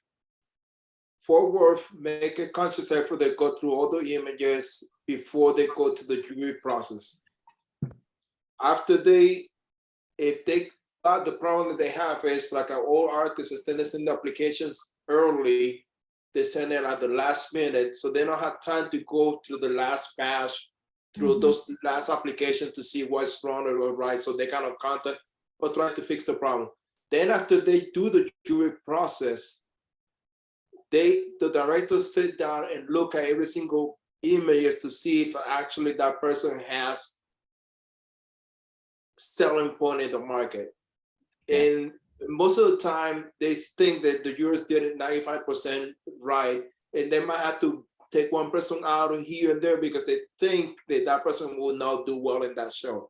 Fort Worth make a conscious effort to go through all the images, before they go to the jury process. After if they got the problem that they have is like all artists, instead of sending applications early, they send it at the last minute, so they don't have time to go through the last batch, through those last applications to see what's wrong or right, so they kind of contact or try to fix the problem. Then after they do the jury process, the directors sit down and look at every single images to see if actually that person has selling point in the market. And most of the time, they think that the jurors did it 95% right, and they might have to take one person out of here and there because they think that that person will not do well in that show.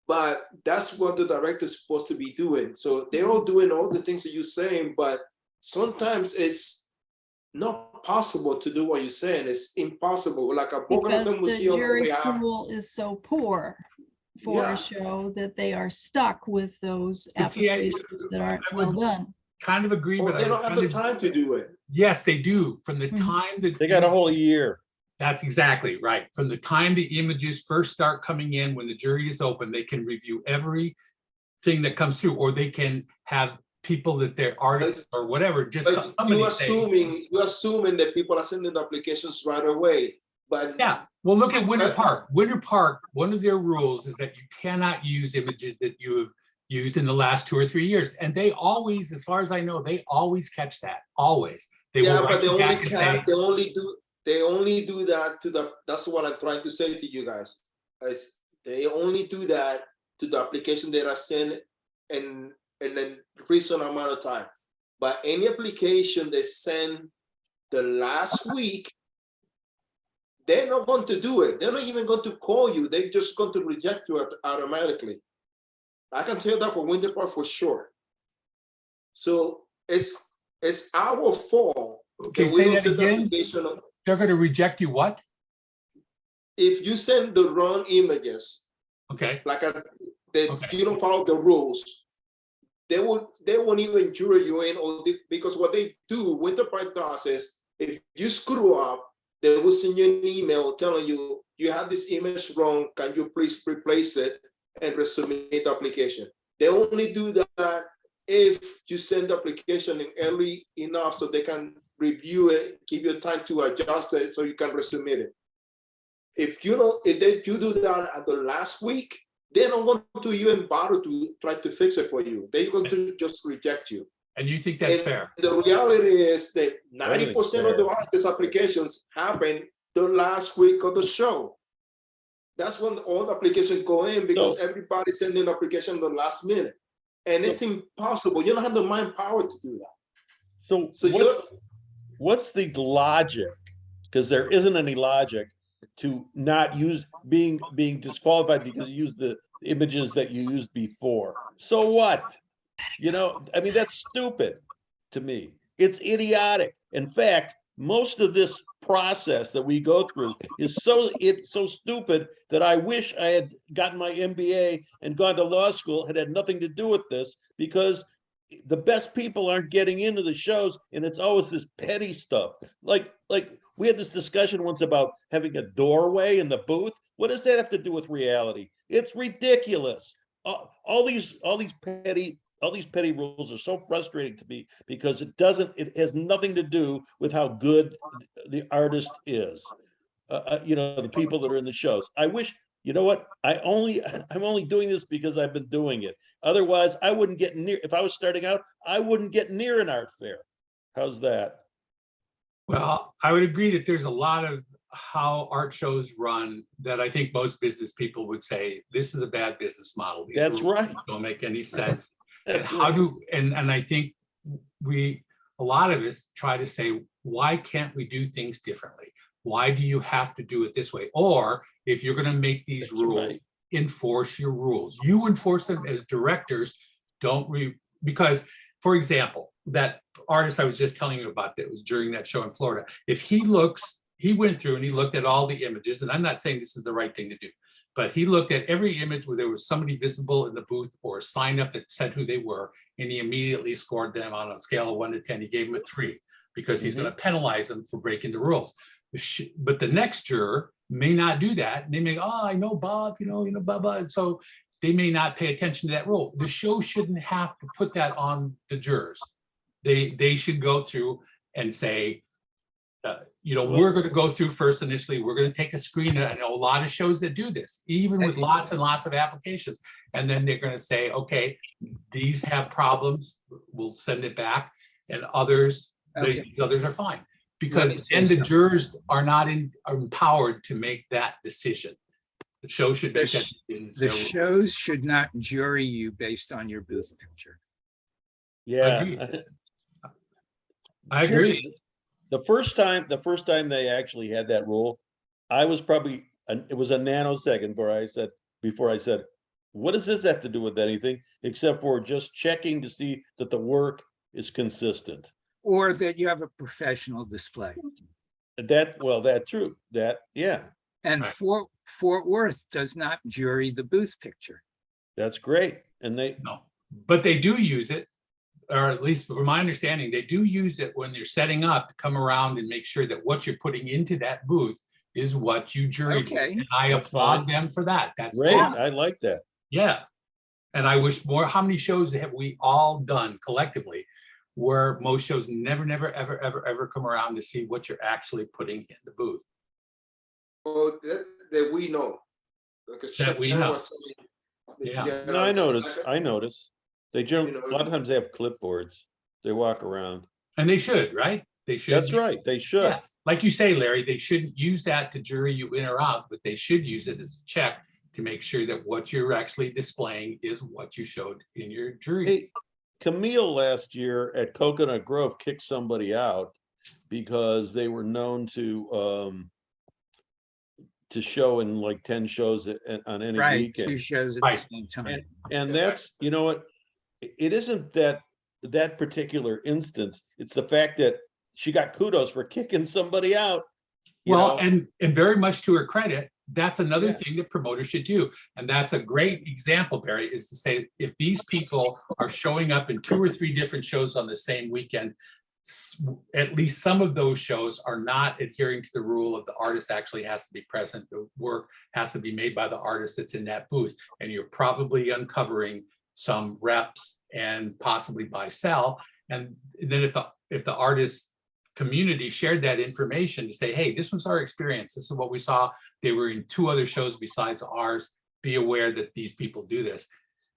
But that's what the director is supposed to be doing. So they're all doing all the things that you're saying, but sometimes it's not possible to do what you're saying. It's impossible. Like a Boca Because Raton the Museum, jury we have, pool is so poor for Yeah. a show that they are stuck with those But see, applications that aren't I well would- done. Kind of agree, or but they I don't have the time to do it. Yes, they do. From the Mhm. time that They got a whole year. That's exactly right. From the time the images first start coming in, when the jury is open, they can review everything that comes through, or they can have people that they're artists or whatever, just But somebody you're say, assuming that people are sending applications right away. But yeah, well, look at Winter But- Park. Winter Park, one of their rules is that you cannot use images that you have used in the last 2 or 3 years. And they always, as far as I know, they always catch that, always. They yeah, will but write they you only back and say, they only do that to the. That's what I'm trying to say to you guys. They only do that to the application that are sent in a reasonable amount of time. But any application they send the last week, they're not going to do it. They're not even going to call you. They're just going to reject you automatically. I can tell that for Winter Park for sure. So it's our fault. okay, we say don't that send the again. application on- They're going to reject you what? If you send the wrong images, Okay, like that Okay. you don't follow the rules, they won't even jury you in, because what they do, Winter Park does is, if you screw up, they will send you an email telling you, you have this image wrong, can you please replace it and resubmit the application. They only do that if you send the application in early enough so they can review it, give you time to adjust it so you can resubmit it. If you do that at the last week, they don't want to even bother to try to fix it for you. They're going to just reject you. and you think that's And fair? the reality is that Everything's 90% of the fair. artist applications happen the last week of the show. That's when all the applications go in, because So- everybody's sending an application the last minute. And it's impossible. You don't have the manpower to do that. So So what's the logic? Because there isn't any logic to not use being disqualified because you used the images that you used before. So what? You know, I mean, that's stupid to me. It's idiotic. In fact, most of this process that we go through is so stupid that I wish I had gotten my MBA and gone to law school. It had nothing to do with this, because the best people aren't getting into the shows, and it's always this petty stuff. Like we had this discussion once about having a doorway in the booth. What does that have to do with reality? It's ridiculous. All these petty rules are so frustrating to me, because it has nothing to do with how good the artist is. You know, the people that are in the shows. I wish, you know what? I'm only doing this because I've been doing it. Otherwise, I wouldn't get near, if I was starting out, I wouldn't get near an art fair. How's that? Well, I would agree that there's a lot of how art shows run that I think most business people would say, this is a bad business model. These That's rules right. Don't make any sense. And That's how right. and I think a lot of us try to say, why can't we do things differently? Why do you have to do it this way? Or if you're going to make these That's rules, right. enforce your rules. You enforce them as directors. Because, for example, that artist I was just telling you about that was during that show in Florida, if he went through and he looked at all the images, and I'm not saying this is the right thing to do, but he looked at every image where there was somebody visible in the booth or a sign up that said who they were, and he immediately scored them on a scale of 1 to 10. He gave them a 3 because he's going to penalize them for breaking the rules. But the next juror may not do that. And they may, oh, I know Bob, blah, blah. And so they may not pay attention to that rule. The show shouldn't have to put that on the jurors. They should go through and say, we're going to go through first initially. We're going to take a screen. I know a lot of shows that do this, even with lots and lots of applications. And then they're going to say, okay, these have problems. We'll send it back. And others, Okay. the others are fine. Because Let me then say the something. jurors are not empowered to make that decision. The show should make that decision. It's The their rule. shows should not jury you based on your booth picture. Yeah. I agree. The first time they actually had that rule, I was probably, it was a nanosecond before I said, what does this have to do with anything except for just checking to see that the work is consistent? Or that you have a professional display. Yeah, And Right. Fort Worth does not jury the booth picture. that's great. And No, but they do use it, or at least from my understanding, they do use it when you're setting up to come around and make sure that what you're putting into that booth is what you juried. Okay. And I That's applaud fine. them for that. That's great, awesome. I like that. Yeah. And I wish more, how many shows have we all done collectively where most shows never, ever come around to see what you're actually putting in the booth? Well, that we know. Like That we Sharon know. was saying, Yeah. you No, I know, 'cause notice, I notice. They generally, You know, a lot of times they have clipboards. They walk around. And they should, right? They should. That's right, they should. Yeah, like you say, Larry, they shouldn't use that to jury you in or out, but they should use it as a check to make sure that what you're actually displaying is what you showed in your jury. Hey, Camille last year at Coconut Grove kicked somebody out because they were known to show in like 10 shows on any Right, weekend. 2 shows at Right. the same time. And that's, you know what, it isn't that particular instance. It's the fact that she got kudos for kicking somebody out. you Well, know? and very much to her credit, that's another Yeah. thing that promoters should do. And that's a great example, Barry, is to say, if these people are showing up in 2 or 3 different shows on the same weekend, at least some of those shows are not adhering to the rule of the artist actually has to be present. The work has to be made by the artist that's in that booth. And you're probably uncovering some reps and possibly buy sell. And then if the artist community shared that information to say, hey, this was our experience. This is what we saw. They were in 2 other shows besides ours. Be aware that these people do this.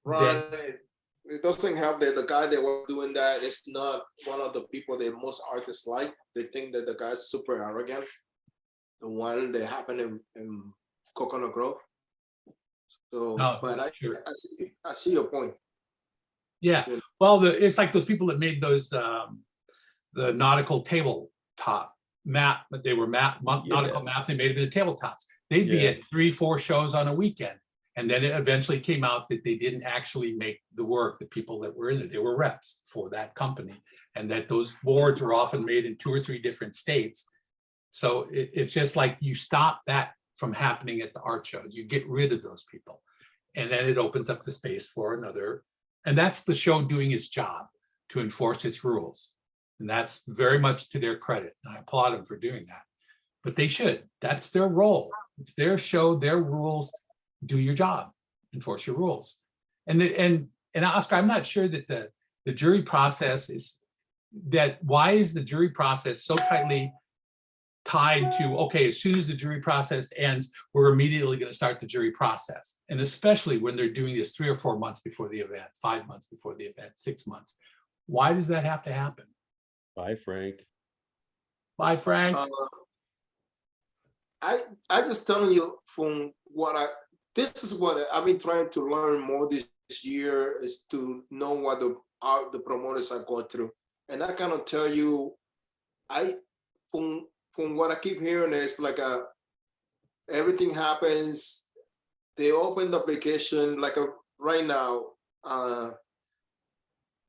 right. It doesn't help that the guy that was doing that is not one of the people that most artists like. They think that the guy's super arrogant. The one that happened in Coconut Grove. So, Oh, but sure. I see your point. Yeah, Yeah. well, it's like those people that made those, the nautical tabletop map, but they were nautical maps, they made it into tabletops. They'd be Yeah. at 3, 4 shows on a weekend. And then it eventually came out that they didn't actually make the work, the people that were in it, they were reps for that company. And that those boards were often made in 2 or 3 different states. So it's just like you stop that from happening at the art shows, you get rid of those people. And then it opens up the space for another. And that's the show doing its job to enforce its rules. And that's very much to their credit. And I applaud them for doing that. But they should. That's their role. It's their show, their rules. Do your job, enforce your rules. And Oscar, I'm not sure that the jury process is that. Why is the jury process so tightly tied to, okay, as soon as the jury process ends, we're immediately going to start the jury process? And especially when they're doing this 3 or 4 months before the event, 5 months before the event, 6 months. Why does that have to happen? Bye, Frank. Bye, Frank. I just telling you from what this is what I've been trying to learn more this year, is to know what the promoters are going through. And I cannot tell you, from what I keep hearing is like everything happens, they open the application like right now,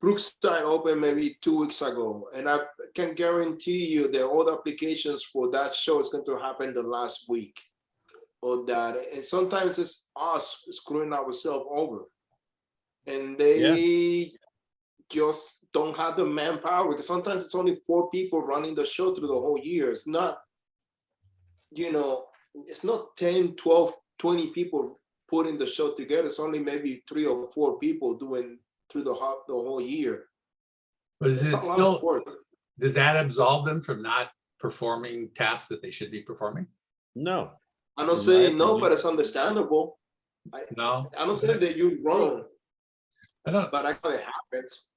Brookside opened maybe 2 weeks ago, and I can guarantee you that all the applications for that show is going to happen the last week. Or that, and sometimes it's us screwing ourselves over, and they just don't have the manpower, because sometimes it's only 4 people running the show through the whole year. It's not, it's not 10, 12, 20 people putting the show together. It's only maybe 3 or 4 people doing through the whole year. But is It's it a lot of still, work. does that absolve them from not performing tasks that they should be performing? No, I'm not In my saying no, opinion. but it's understandable. No, I'm not saying that you're wrong, I don't, but I know it happens.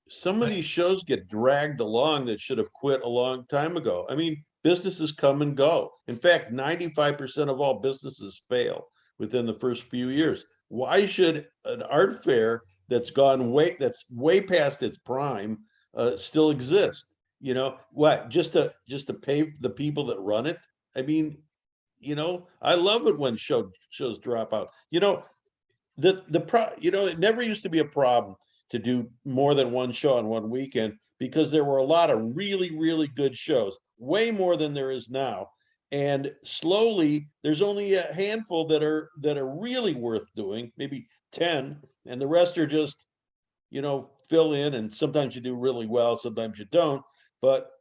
some of these shows get dragged along that should have quit a long time ago. I mean, businesses come and go. In fact, 95% of all businesses fail within the first few years. Why should an art fair that's way past its prime still exist? You know, what, just to pay the people that run it? I mean, you know, I love it when shows drop out. You know, it never used to be a problem to do more than one show on one weekend because there were a lot of really, really good shows, way more than there is now. And slowly, there's only a handful that are really worth doing, maybe 10, and the rest are just, you know, fill in, and sometimes you do really well, sometimes you don't. But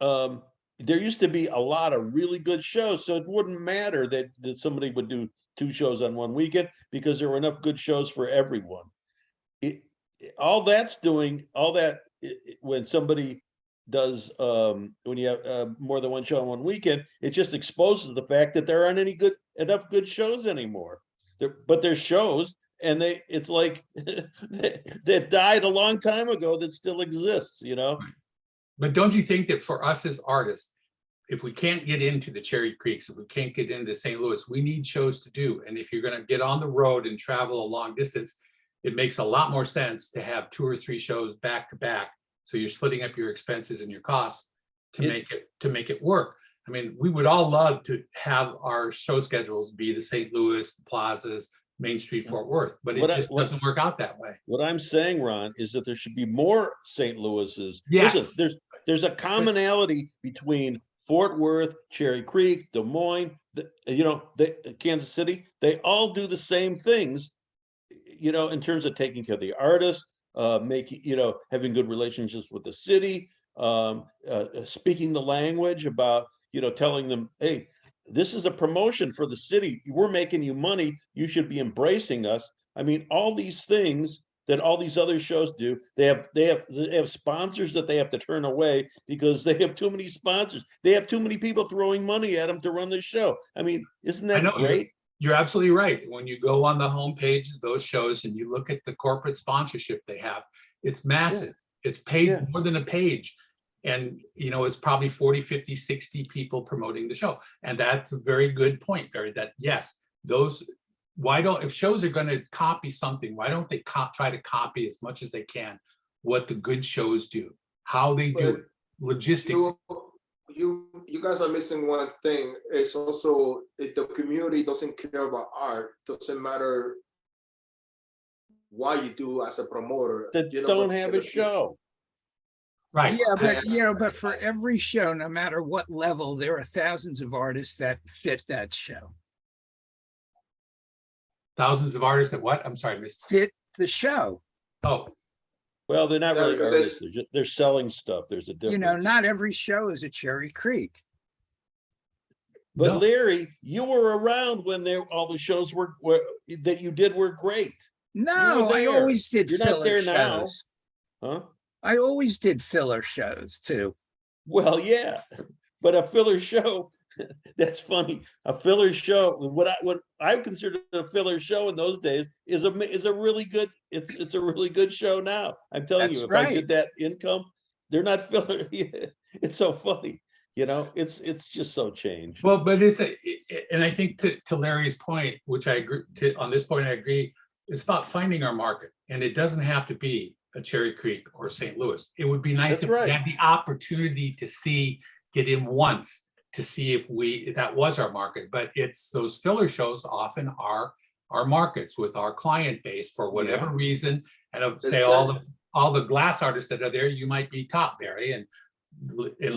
there used to be a lot of really good shows, so it wouldn't matter that somebody would do 2 shows on one weekend because there were enough good shows for everyone. All that when somebody does when you have more than one show on one weekend, it just exposes the fact that there aren't enough good shows anymore. But there's shows, and it's like that died a long time ago that still exists, you know. but don't you think that for us as artists, if we can't get into the Cherry Creeks, if we can't get into St. Louis, we need shows to do. And if you're going to get on the road and travel a long distance, it makes a lot more sense to have 2 or 3 shows back to back. So you're splitting up your expenses and your costs to make it work. I mean, we would all love to have our show schedules be the St. Louis, Plazas, Main Street, Fort Worth, but it just doesn't work out that way. What I'm saying, Ron, is that there should be more St. Louis's. Yes. Listen, there's a commonality between Fort Worth, Cherry Creek, Des Moines, Kansas City. They all do the same things, you know, in terms of taking care of the artists, having good relationships with the city, speaking the language about, telling them, hey, this is a promotion for the city. We're making you money. You should be embracing us. I mean, all these things that all these other shows do, they have sponsors that they have to turn away because they have too many sponsors. They have too many people throwing money at them to run the show. I mean, isn't that great? You're absolutely right. When you go on the homepage of those shows and you look at the corporate sponsorship they have, it's massive. Yeah. It's paid more than a page. And, it's probably 40, 50, 60 people promoting the show. And that's a very good point, Barry, that yes, if shows are going to copy something, why don't they try to copy as much as they can what the good shows do, how they do it, logistically. You guys are missing one thing. It's also, if the community doesn't care about art, doesn't matter what you do as a promoter. That don't have a show. Right. Yeah, but for every show, no matter what level, there are thousands of artists that fit that show. Thousands of artists that what? I'm sorry, missed. Fit the show. Oh. Well, they're not really artists. They're selling stuff. There's a difference. Not every show is a Cherry Creek. But no. Larry, you were around when all the shows that you did were great. No, I always did. You're not there now, huh? I always did filler shows too. Well, yeah, but a filler show, that's funny. A filler show, what I considered a filler show in those days is a really good, it's a really good show now. I'm telling you, if I did that income, they're not filler. It's so funny. It's just so changed. Well, but and I think to Larry's point, which I agree on this point, I agree, it's about finding our market, and it doesn't have to be a Cherry Creek or St. Louis. It would be nice if we had the opportunity to get in once to see if that was our market. But it's those filler shows often are our markets with our client base for whatever reason. And of say all the glass artists that are there, you might be top, Barry, and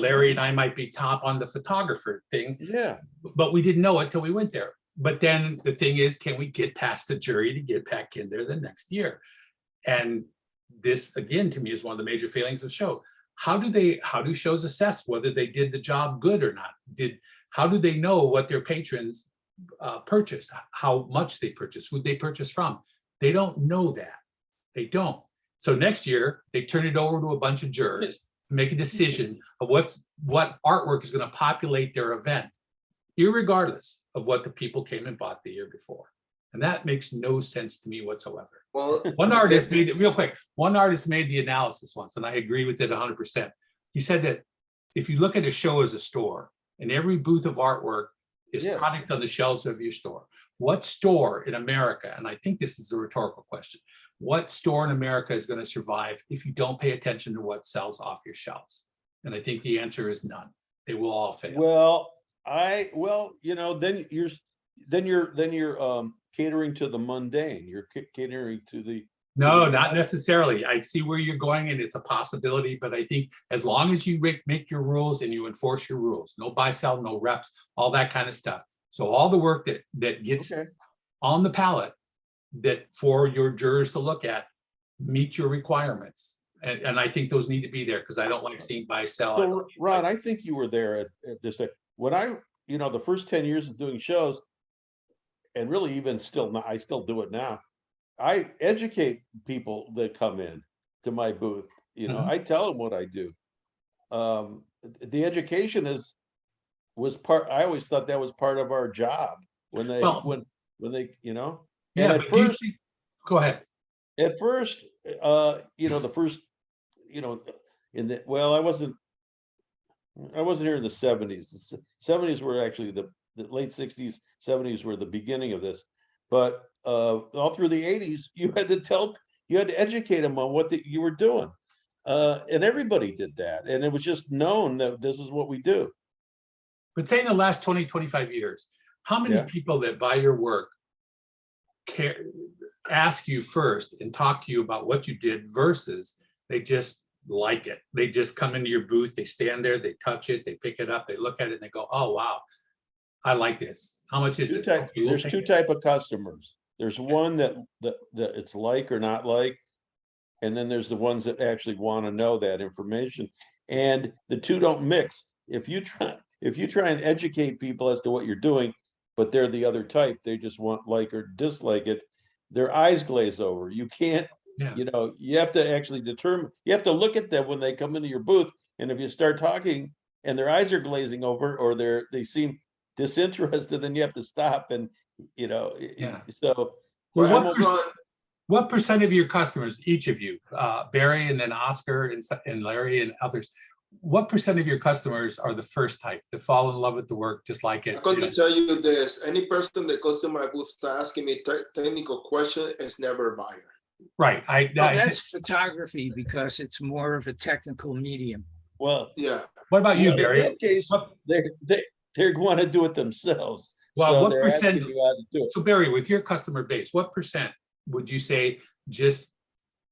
Larry and I might be top on the photographer thing. Yeah. But we didn't know it till we went there. But then the thing is, can we get past the jury to get back in there the next year? And this, again, to me, is one of the major failings of the show. How do shows assess whether they did the job good or not? How do they know what their patrons purchased, how much they purchased, who they purchased from? They don't know that. They don't. So next year, they turn it over to a bunch of jurors to make a decision of what artwork is going to populate their event, irregardless of what the people came and bought the year before. And that makes no sense to me whatsoever. Well, One artist made it real quick. One artist made the analysis once, and I agree with it 100%. He said that if you look at a show as a store, and every booth of artwork is Yeah. product on the shelves of your store, what store in America, and I think this is a rhetorical question, what store in America is going to survive if you don't pay attention to what sells off your shelves? And I think the answer is none. They will all fail. Well, you know, then you're catering to the mundane. You're catering to the. No, not necessarily. I see where you're going and it's a possibility, but I think as long as you make your rules and you enforce your rules, no buy, sell, no reps, all that kind of stuff. So all the work that gets Okay. on the palette that for your jurors to look at meet your requirements. And I think those need to be there because I don't like seeing buy, sell. So Rod, I think you were there at this, when the first 10 years of doing shows, and really even still now, I still do it now. I educate people that come in to my booth. You know, Mhm. I tell them what I do. The education was part. I always thought that was part of our job when they Well, when they, you know. Yeah, And but do you think- go ahead. at first, the first, I wasn't here in the 70s. The 70s were actually the late 60s, 70s were the beginning of this. But all through the 80s, you had to educate them on what you were doing. And everybody did that. And it was just known that this is what we do. But say in the last 20, 25 years, how many Yeah. people that buy your work ask you first and talk to you about what you did versus they just like it. They just come into your booth, they stand there, they touch it, they pick it up, they look at it and they go, oh, wow, I like this. How much is it? Okay, we'll There's take two it. type of customers. There's one that it's like or not like, and then there's the ones that actually want to know that information. And the two don't mix. If you try and educate people as to what you're doing, but they're the other type, they just want like or dislike it, their eyes glaze over. You can't, Yeah. you have to actually you have to look at them when they come into your booth. And if you start talking and their eyes are glazing over or they seem disinterested, then you have to stop and, Yeah. so. Well, Ron, what percent of your customers, each of you, Barry and then Oscar and Larry and others, what percent of your customers are the first type that fall in love with the work, just like it? I'm going to tell you this, any person that goes to my booth start asking me technical question is never a buyer. Right. Well, that's photography because it's more of a technical medium. Well, Yeah. What about you, well, Barry? in that case, they want to do it themselves. Well, So what they're percent? asking you how to do it. So Barry, with your customer base, what percent would you say just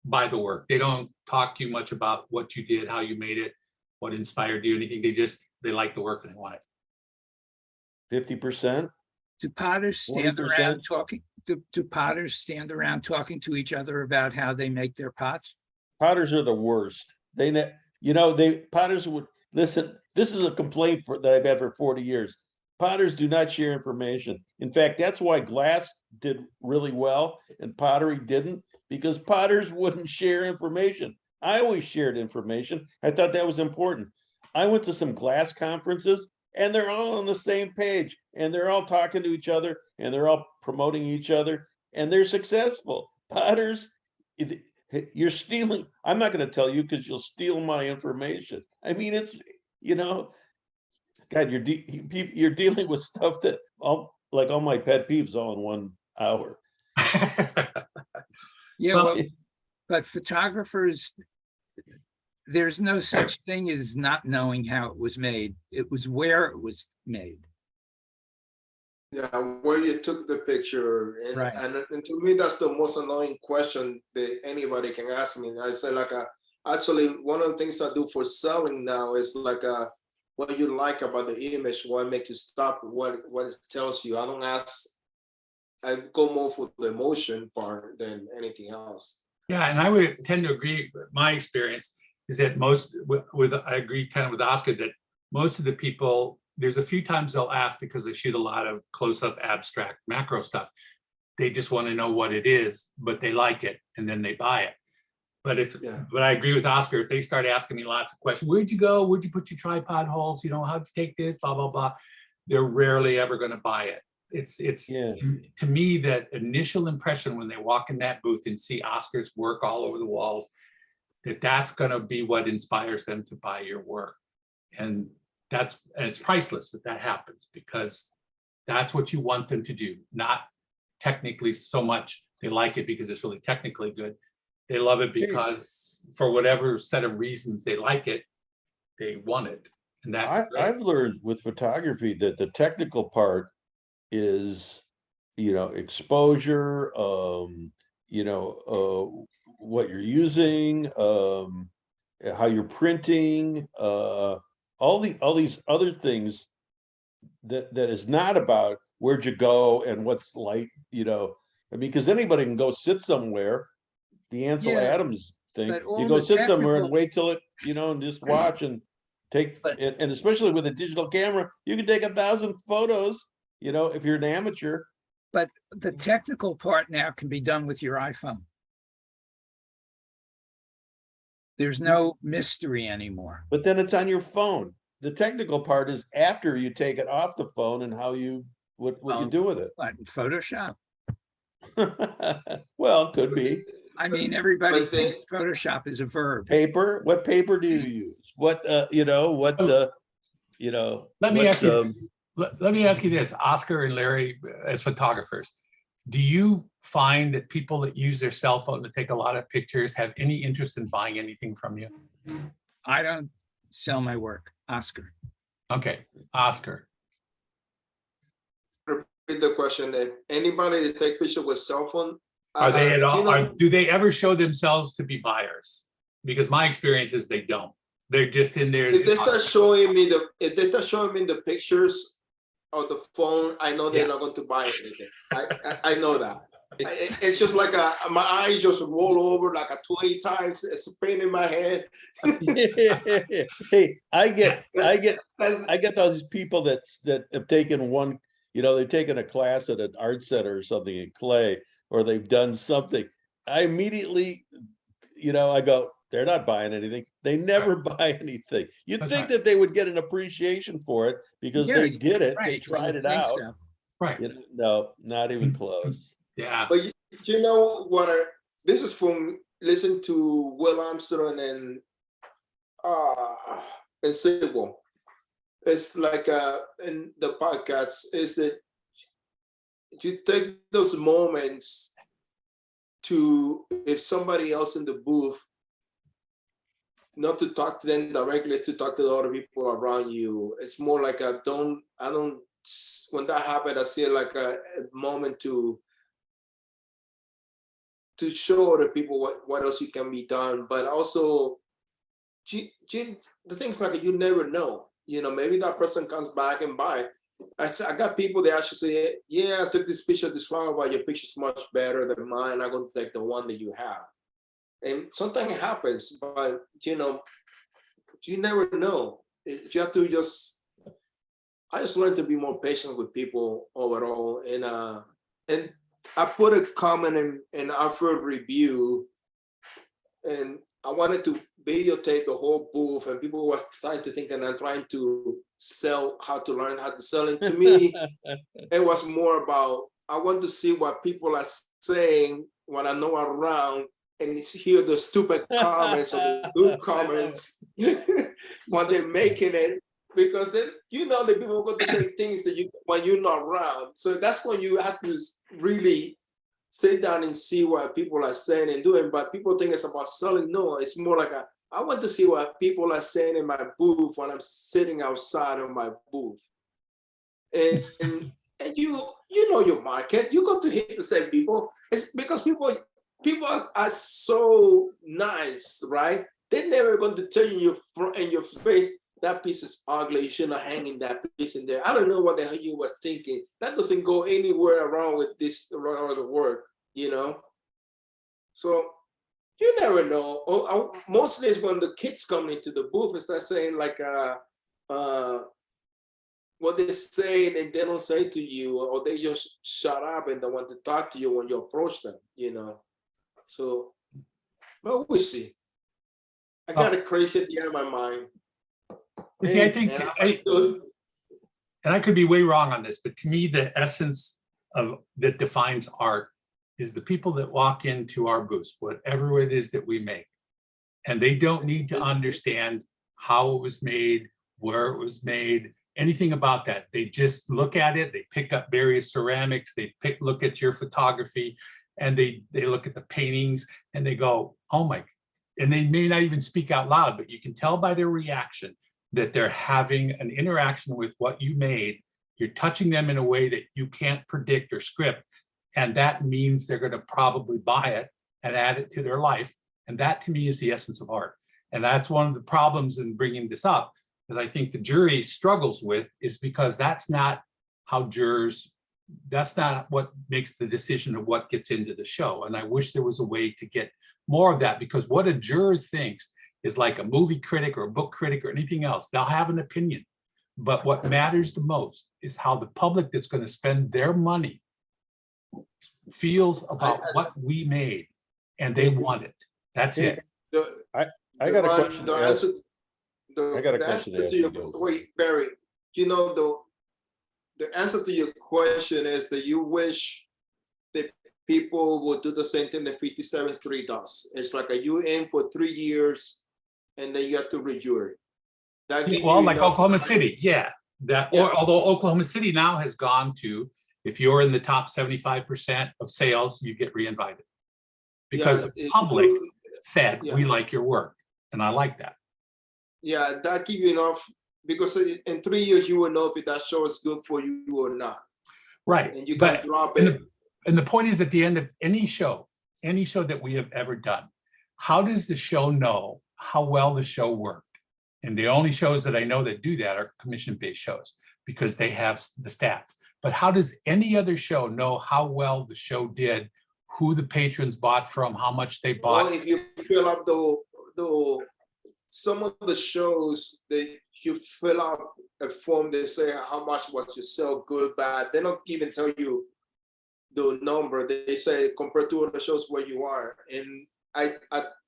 buy the work? They don't talk to you much about what you did, how you made it, what inspired you, anything. They like the work and they want it. 50%. Do potters stand around 40%? talking? Do potters stand around talking to each other about how they make their pots? Potters are the worst. Potters would listen. This is a complaint that I've had for 40 years. Potters do not share information. In fact, that's why glass did really well and pottery didn't, because potters wouldn't share information. I always shared information. I thought that was important. I went to some glass conferences and they're all on the same page and they're all talking to each other and they're all promoting each other and they're successful. Potters, you're stealing. I'm not going to tell you because you'll steal my information. I mean, it's, God, you're dealing with stuff that all my pet peeves all in 1 hour. Yeah, Well, but photographers, there's no such thing as not knowing how it was made. It was where it was made. Yeah, where you took the picture. And, Right. and to me, that's the most annoying question that anybody can ask me. And I say actually, one of the things I do for selling now is what you like about the image, what make you stop, what it tells you. I don't ask, I go more for the emotion part than anything else. Yeah, and I would tend to agree. My experience is that I agree kind of with Oscar that most of the people there's a few times they'll ask because they shoot a lot of close-up abstract macro stuff. They just want to know what it is, but they like it and then they buy it. But but I agree with Oscar, if they start asking me lots of questions, where'd you go? Where'd you put your tripod holes? You know, how'd you take this? Blah, blah, blah. They're rarely ever going to buy it. It's Yeah. to me, that initial impression when they walk in that booth and see Oscar's work all over the walls, that's going to be what inspires them to buy your work. And it's priceless that happens, because that's what you want them to do. Not technically so much they like it because it's really technically good. They love it because for whatever set of reasons they like it, they want it. And that's great. I've learned with photography that the technical part is, exposure, what you're using, how you're printing, all these other things that is not about where'd you go and what's light, because anybody can go sit somewhere, the Ansel Yeah, Adams thing, but all you go the sit somewhere and technical- wait till it, and just watch and take, But- and especially with a digital camera, you can take 1,000 photos, if you're an amateur. But the technical part now can be done with your iPhone. There's no mystery anymore. But then it's on your phone. The technical part is after you take it off the phone and how you, what you do with Like Photoshop. it. Well, could be. I mean, everybody But thinks Photoshop is a verb. Paper, what paper do you use? What, Let me what, ask you, let me ask you this, Oscar and Larry, as photographers, do you find that people that use their cell phone to take a lot of pictures have any interest in buying anything from you? I don't sell my work, Oscar. Okay, Oscar. Repeat the question. That anybody that take picture with cell phone? Are they at all, you know, do they ever show themselves to be buyers? Because my experience is they don't. They're just in there. if they start showing me the pictures of the phone, I know they're Yeah. not going to buy anything. I know that. It's just like my eyes just roll over like 20 times. It's a pain in my head. Hey, I get That's- those people that have taken one, they've taken a class at an art center or something in clay, or they've done something. I immediately, I go, they're not buying anything. They never buy anything. You'd That's think right. that they would get an appreciation for it because Yeah, they did it, they Right, you tried would it think out. so. Right, No, not even close. yeah. But you know what? This is from listening to Will Armstrong and Sigel. It's like in the podcast is that you take those moments to, if somebody else in the booth, not to talk to them directly, it's to talk to the other people around you. It's more like I don't, when that happened, I see it like a moment to show the people what else you can be done, but also the things like you never know. Maybe that person comes back and buy. I got people that actually say, "Yeah, I took this picture of this flower, but your picture's much better than mine. I'm going to take the one that you have." And something happens, but you never know. You have to I just learned to be more patient with people overall, and I put a comment in Alfred review, and I wanted to videotape the whole booth, and people were trying to think that I'm trying to how to learn how to sell it. To me, it was more about, I want to see what people are saying when I'm not around, and hear the stupid comments or the good comments when they're making it. Because then the people are going to say things that when you're not around. So that's when you have to really sit down and see what people are saying and doing. But people think it's about selling. No, it's more like I want to see what people are saying in my booth when I'm sitting outside of my booth. And you know your market. You got to hit the same people. It's because people are so nice, right? They're never going to tell you in your face, that piece is ugly, you shouldn't have hanging that piece in there. I don't know what the hell you was thinking. That doesn't go anywhere around with this around the work, So you never know. Mostly it's when the kids come into the booth and start saying like, what they say and they don't say to you, or they just shut up and don't want to talk to you when you approach them, you know. So, but we'll see. I got a crazy idea in my mind. You see, I think, And I'm still, and I could be way wrong on this, but to me, the essence of that defines art is the people that walk into our booths, whatever it is that we make. And they don't need to understand how it was made, where it was made, anything about that. They just look at it, they pick up various ceramics, they look at your photography, and they look at the paintings and they go, oh my, and they may not even speak out loud, but you can tell by their reaction that they're having an interaction with what you made. You're touching them in a way that you can't predict or script. And that means they're going to probably buy it and add it to their life. And that to me is the essence of art. And that's one of the problems in bringing this up that I think the jury struggles with, is because that's not how jurors, that's not what makes the decision of what gets into the show. And I wish there was a way to get more of that, because what a juror thinks is like a movie critic or a book critic or anything else. They'll have an opinion. But what matters the most is how the public that's going to spend their money feels about what we made, and they want it. That's it. I got a question to ask. I got a the question answer to to your, ask you guys. wait, Barry, you know, the answer to your question is that you wish that people would do the same thing that 57th Street does. It's like you in for 3 years and then you have to rejury. That give Well, you like enough Oklahoma time. City, yeah. That, Yeah. or although Oklahoma City now has gone to, if you're in the top 75% of sales, you get reinvited. Because Yeah, the public said, yeah. we like your work. And I like that. Yeah, that give you enough, because in 3 years you will know if that show is good for you or not. Right. And you But can drop and it. and the point is, at the end of any show that we have ever done, how does the show know how well the show worked? And the only shows that I know that do that are commission-based shows, because they have the stats. But how does any other show know how well the show did, who the patrons bought from, how much they Well, bought? if you fill up some of the shows that you fill out a form, they say how much was your sale, good, bad. They don't even tell you the number. They say compared to other shows where you are. And I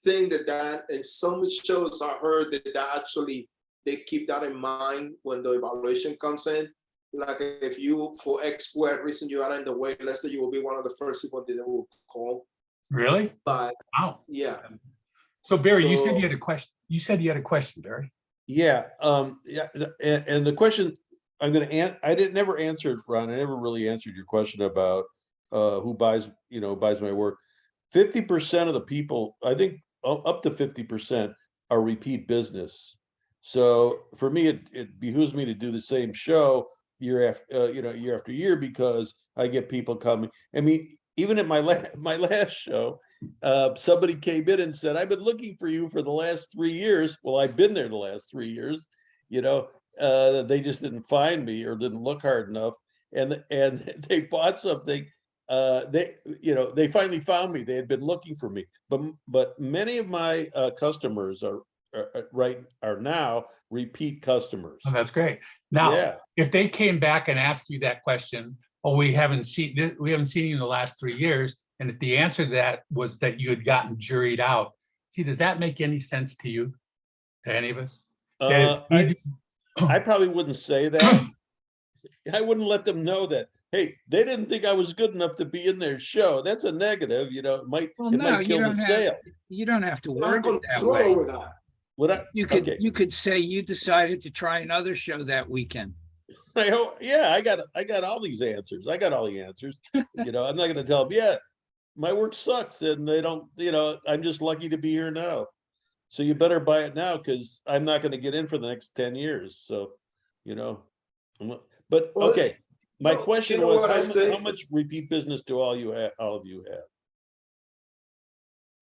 think that in some shows I heard that actually they keep that in mind when the evaluation comes in. Like if you, for X squared reason, you are in the wait list, you will be one of the first people that they will call. Really? But Wow. yeah. So Barry, you said So- you had a question. You said you had a question, Barry. Yeah, and the question I'm going to I never answered, Ron. I never really answered your question about who buys my work. 50% of the people, I think up to 50%, are repeat business. So for me, it behooves me to do the same show year after year, because I get people coming. I mean, even at my last show, somebody came in and said, I've been looking for you for the last 3 years. Well, I've been there the last 3 years, they just didn't find me or didn't look hard enough. And they bought something. They finally found me. They had been looking for me, but many of my customers are now repeat customers. Oh, that's great. Now, Yeah. if they came back and asked you that question, oh, we haven't seen you in the last 3 years, and if the answer to that was that you had gotten juried out, see, does that make any sense to you, to any of us? I probably wouldn't say that. I wouldn't let them know that, hey, they didn't think I was good enough to be in their show. That's a negative, it might kill the sale. You don't have to You don't have word it that control way. over that. You could say you decided to try another show that weekend. Yeah, I got all these answers. I got all the answers. I'm not going to tell them, yeah, my work sucks, and they don't. I'm just lucky to be here now. So you better buy it now, because I'm not going to get in for the next 10 years. So, but Well, okay. My question what I was, say? how much repeat business do all of you have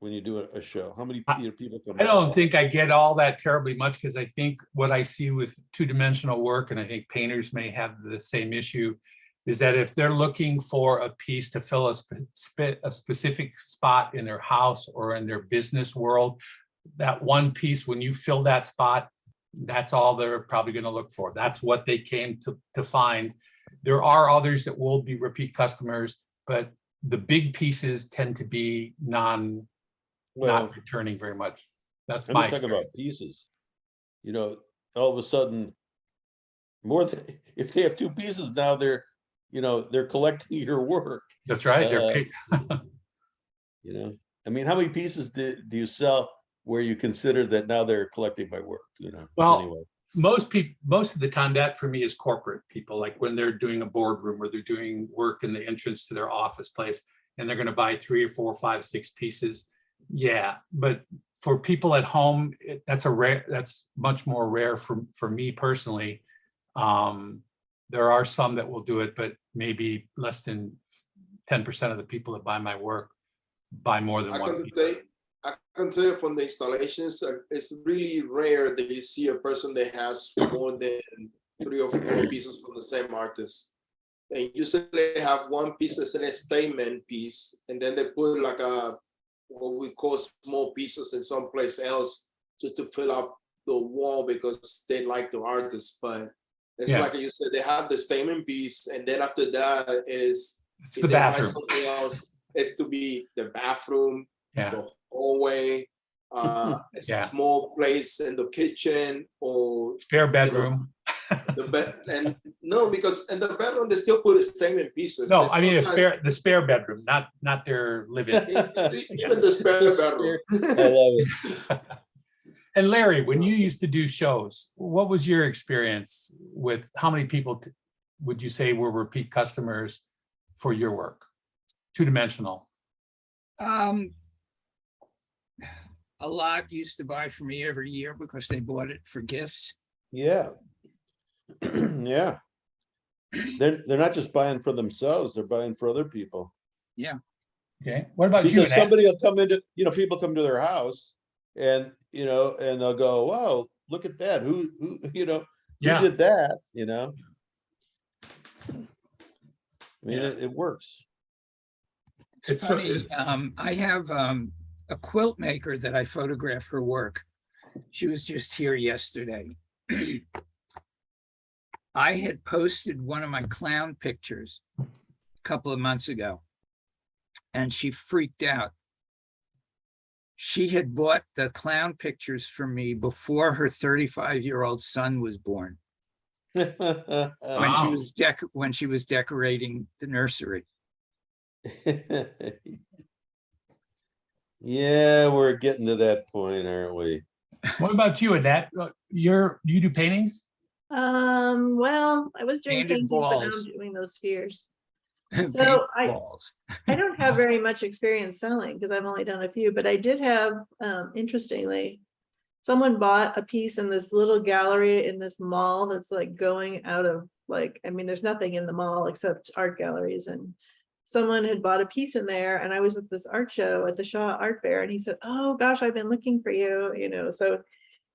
when you do a show? How many people come? I don't think I get all that terribly much, because I think what I see with two-dimensional work, and I think painters may have the same issue, is that if they're looking for a piece to fill a specific spot in their house or in their business world, that one piece, when you fill that spot, that's all they're probably going to look for. That's what they came to find. There are others that will be repeat customers, but the big pieces tend to be Well, not returning very much. That's I'm my just talking experience. about pieces. You know, all of a sudden, more than, if they have two pieces now, they're collecting your work. That's right. They're big. You know, I mean, how many pieces do you sell where you consider that now they're collecting my work, Well, anyway. most of the time, that for me is corporate people, like when they're doing a boardroom or they're doing work in the entrance to their office place, and they're going to buy 3 or 4, 5, 6 pieces. Yeah, but for people at home, that's much more rare for me personally. There are some that will do it, but maybe less than 10% of the people that buy my work buy more than one piece. I can tell you from the installations, it's really rare that you see a person that has more than 3 or 4 pieces from the same artist. And usually they have one piece that's a statement piece, and then they put like what we call small pieces in someplace else just to fill up the wall because they like the artist. But it's Yeah. like you said, they have the statement piece, and then after that is It's if the they buy bathroom. something else, it's to be the bathroom, Yeah, the hallway, a Yeah. small place in the kitchen, or spare bedroom. the bed. And no, because in the bedroom they still put statement pieces. No, They I mean sometimes- the spare bedroom, not their living. even the spare bedroom. I love it. And Larry, when you used to do shows, what was your experience with how many people would you say were repeat customers for your work? Two-dimensional. A lot used to buy from me every year because they bought it for gifts. Yeah. Yeah. They're not just buying for themselves, they're buying for other people. Okay, what about you? Because Annette? somebody will come into, people come to their house and, and they'll go, wow, look at that. Who Yeah. who did that, I mean, Yeah. it works. It's funny, I have a quilt maker that I photograph her work. She was just here yesterday. I had posted one of my clown pictures a couple of months ago, and she freaked out. She had bought the clown pictures from me before her 35-year-old son was born, when Wow. when she was decorating the nursery. Yeah, we're getting to that point, aren't we? What about you, Annette? You do paintings? Well, I was doing Painted paintings, but now I'm balls. doing those spheres. Paint I- balls. I don't have very much experience selling because I've only done a few, but I did have, interestingly, someone bought a piece in this little gallery in this mall that's like going out of there's nothing in the mall except art galleries, and someone had bought a piece in there, and I was at this art show at the Shaw Art Fair, and he said, oh gosh, I've been looking for you, so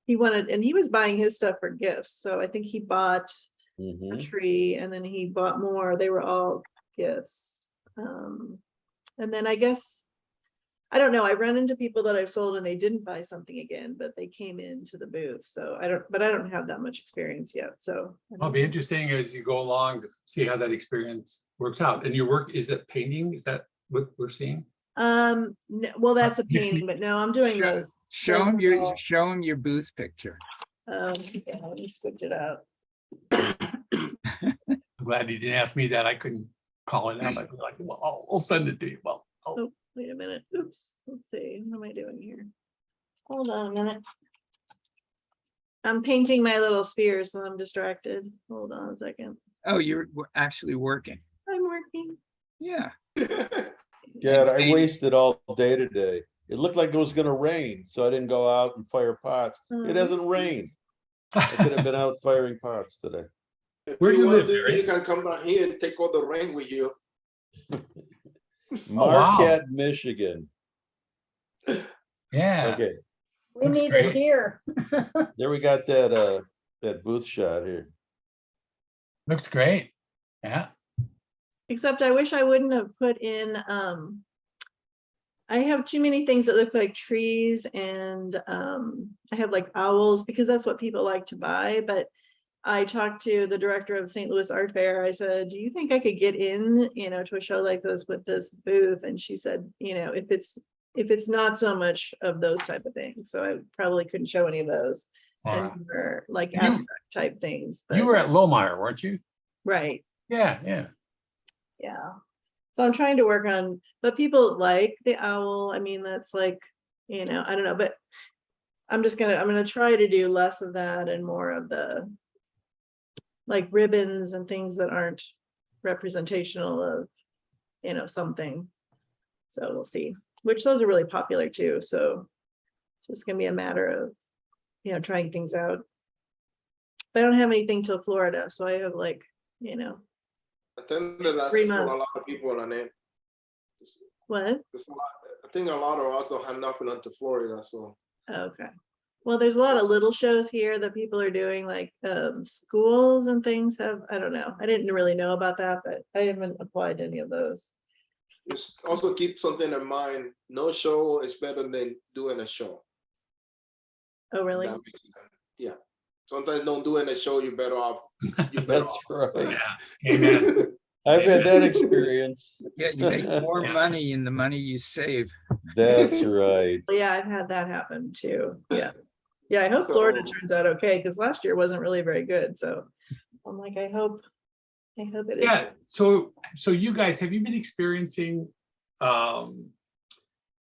he wanted, and he was buying his stuff for gifts. So I think he bought a Mhm. tree and then he bought more. They were all gifts. And then I guess, I don't know, I run into people that I've sold and they didn't buy something again, but they came into the booth. So I don't have that much experience yet. So It'll be interesting as you go along to see how that experience works out. And your work, is it painting? Is that what we're seeing? no, well, that's a Mixed painting, but no, I'm doing Show, those. show him overall. your booth picture. Yeah, let me switch it out. I'm glad you didn't ask me that. I couldn't call it up. I'd be like, well, I'll send it to you. Well, Oh, wait a minute. Oops. Let's see. What am I doing here? Hold on a minute. I'm painting my little sphere, so I'm distracted. Hold on a second. Oh, you're actually working. I'm working. Yeah. God, I Painting. wasted all day today. It looked like it was gonna rain, so I didn't go out and fire pots. It hasn't rained. I could have been out firing pots today. If Where do you want live, to, Larry? you can come down here and take all the rain with you. wow. Marquette, Michigan. Yeah. Okay, We Looks need great. it here. there we got that booth shot here. Looks great. Yeah. Except I wish I wouldn't have put in, I have too many things that look like trees and I have like owls because that's what people like to buy. But I talked to the director of St. Louis Art Fair. I said, do you think I could get in, to a show like this with this booth? And she said, if it's not so much of those type of things. So I probably couldn't show any of those. And Wow. more like You- abstract type things. You but- were at Lohmeyer, weren't you? Right. Yeah, yeah. Yeah. So I'm trying to work on, but people like the owl. I mean, that's like, I don't know, but I'm gonna try to do less of that and more of the like ribbons and things that aren't representational of, something. So we'll see, which those are really popular too. So it's just gonna be a matter of, trying things out. But I don't have anything till Florida, so I have like, I think the last 3 for a months. lot of people on it. what? There's a lot, I think a lot of us don't have nothing until Florida, so. Okay. Well, there's a lot of little shows here that people are doing, like schools and things have, I don't know. I didn't really know about that, but I haven't applied to any of those. Just also keep something in mind, no show is better than doing a show. Oh, really? That makes sense. Yeah, sometimes don't doing a show, you're better off. You're better That's off. right. Yeah, amen. I've had that experience. Yeah, you make more Yeah. money in the money you save. That's right. Yeah, I've had that happen too. Yeah. Yeah, I hope Florida So- turns out okay, because last year wasn't really very good. So I'm like, I hope it is. Yeah, so you guys, have you been experiencing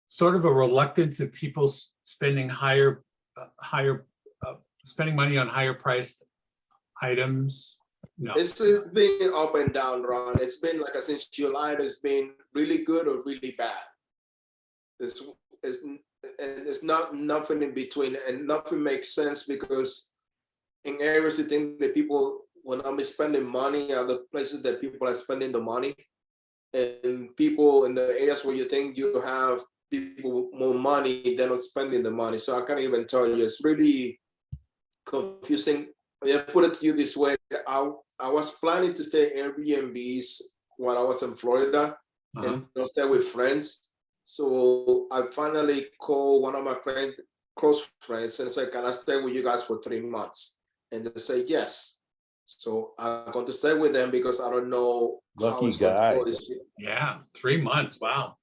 sort of a reluctance of people spending spending money on higher priced items? No. It's been up and down, Ron. It's been like since July, it's been really good or really bad. It's not nothing in between, and nothing makes sense because in areas you think that people will not be spending money are the places that people are spending the money, and people in the areas where you think you have people with more money, they're not spending the money. So I can't even tell you. It's really confusing. I put it to you this way: I was planning to stay in Airbnbs while I was in Florida, and stay with friends. So I finally called one of my close friends, and said, "Can I stay with you guys for 3 months?" And they say yes. So I'm going to stay with them because I don't know how Lucky it's going to go guy. this year. Yeah, 3 months. Wow.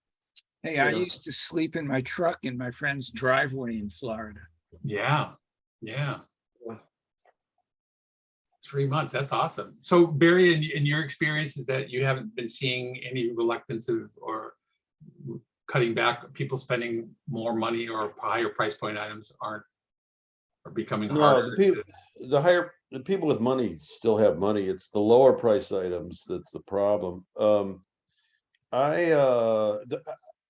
Hey, I Yeah. used to sleep in my truck in my friend's driveway in Florida. Yeah, yeah. Yeah. 3 months. That's awesome. So Barry, in your experience, is that you haven't been seeing any reluctance of or cutting back, people spending more money or higher price point items are becoming No, harder. the people with money still have money. It's the lower price items that's the problem.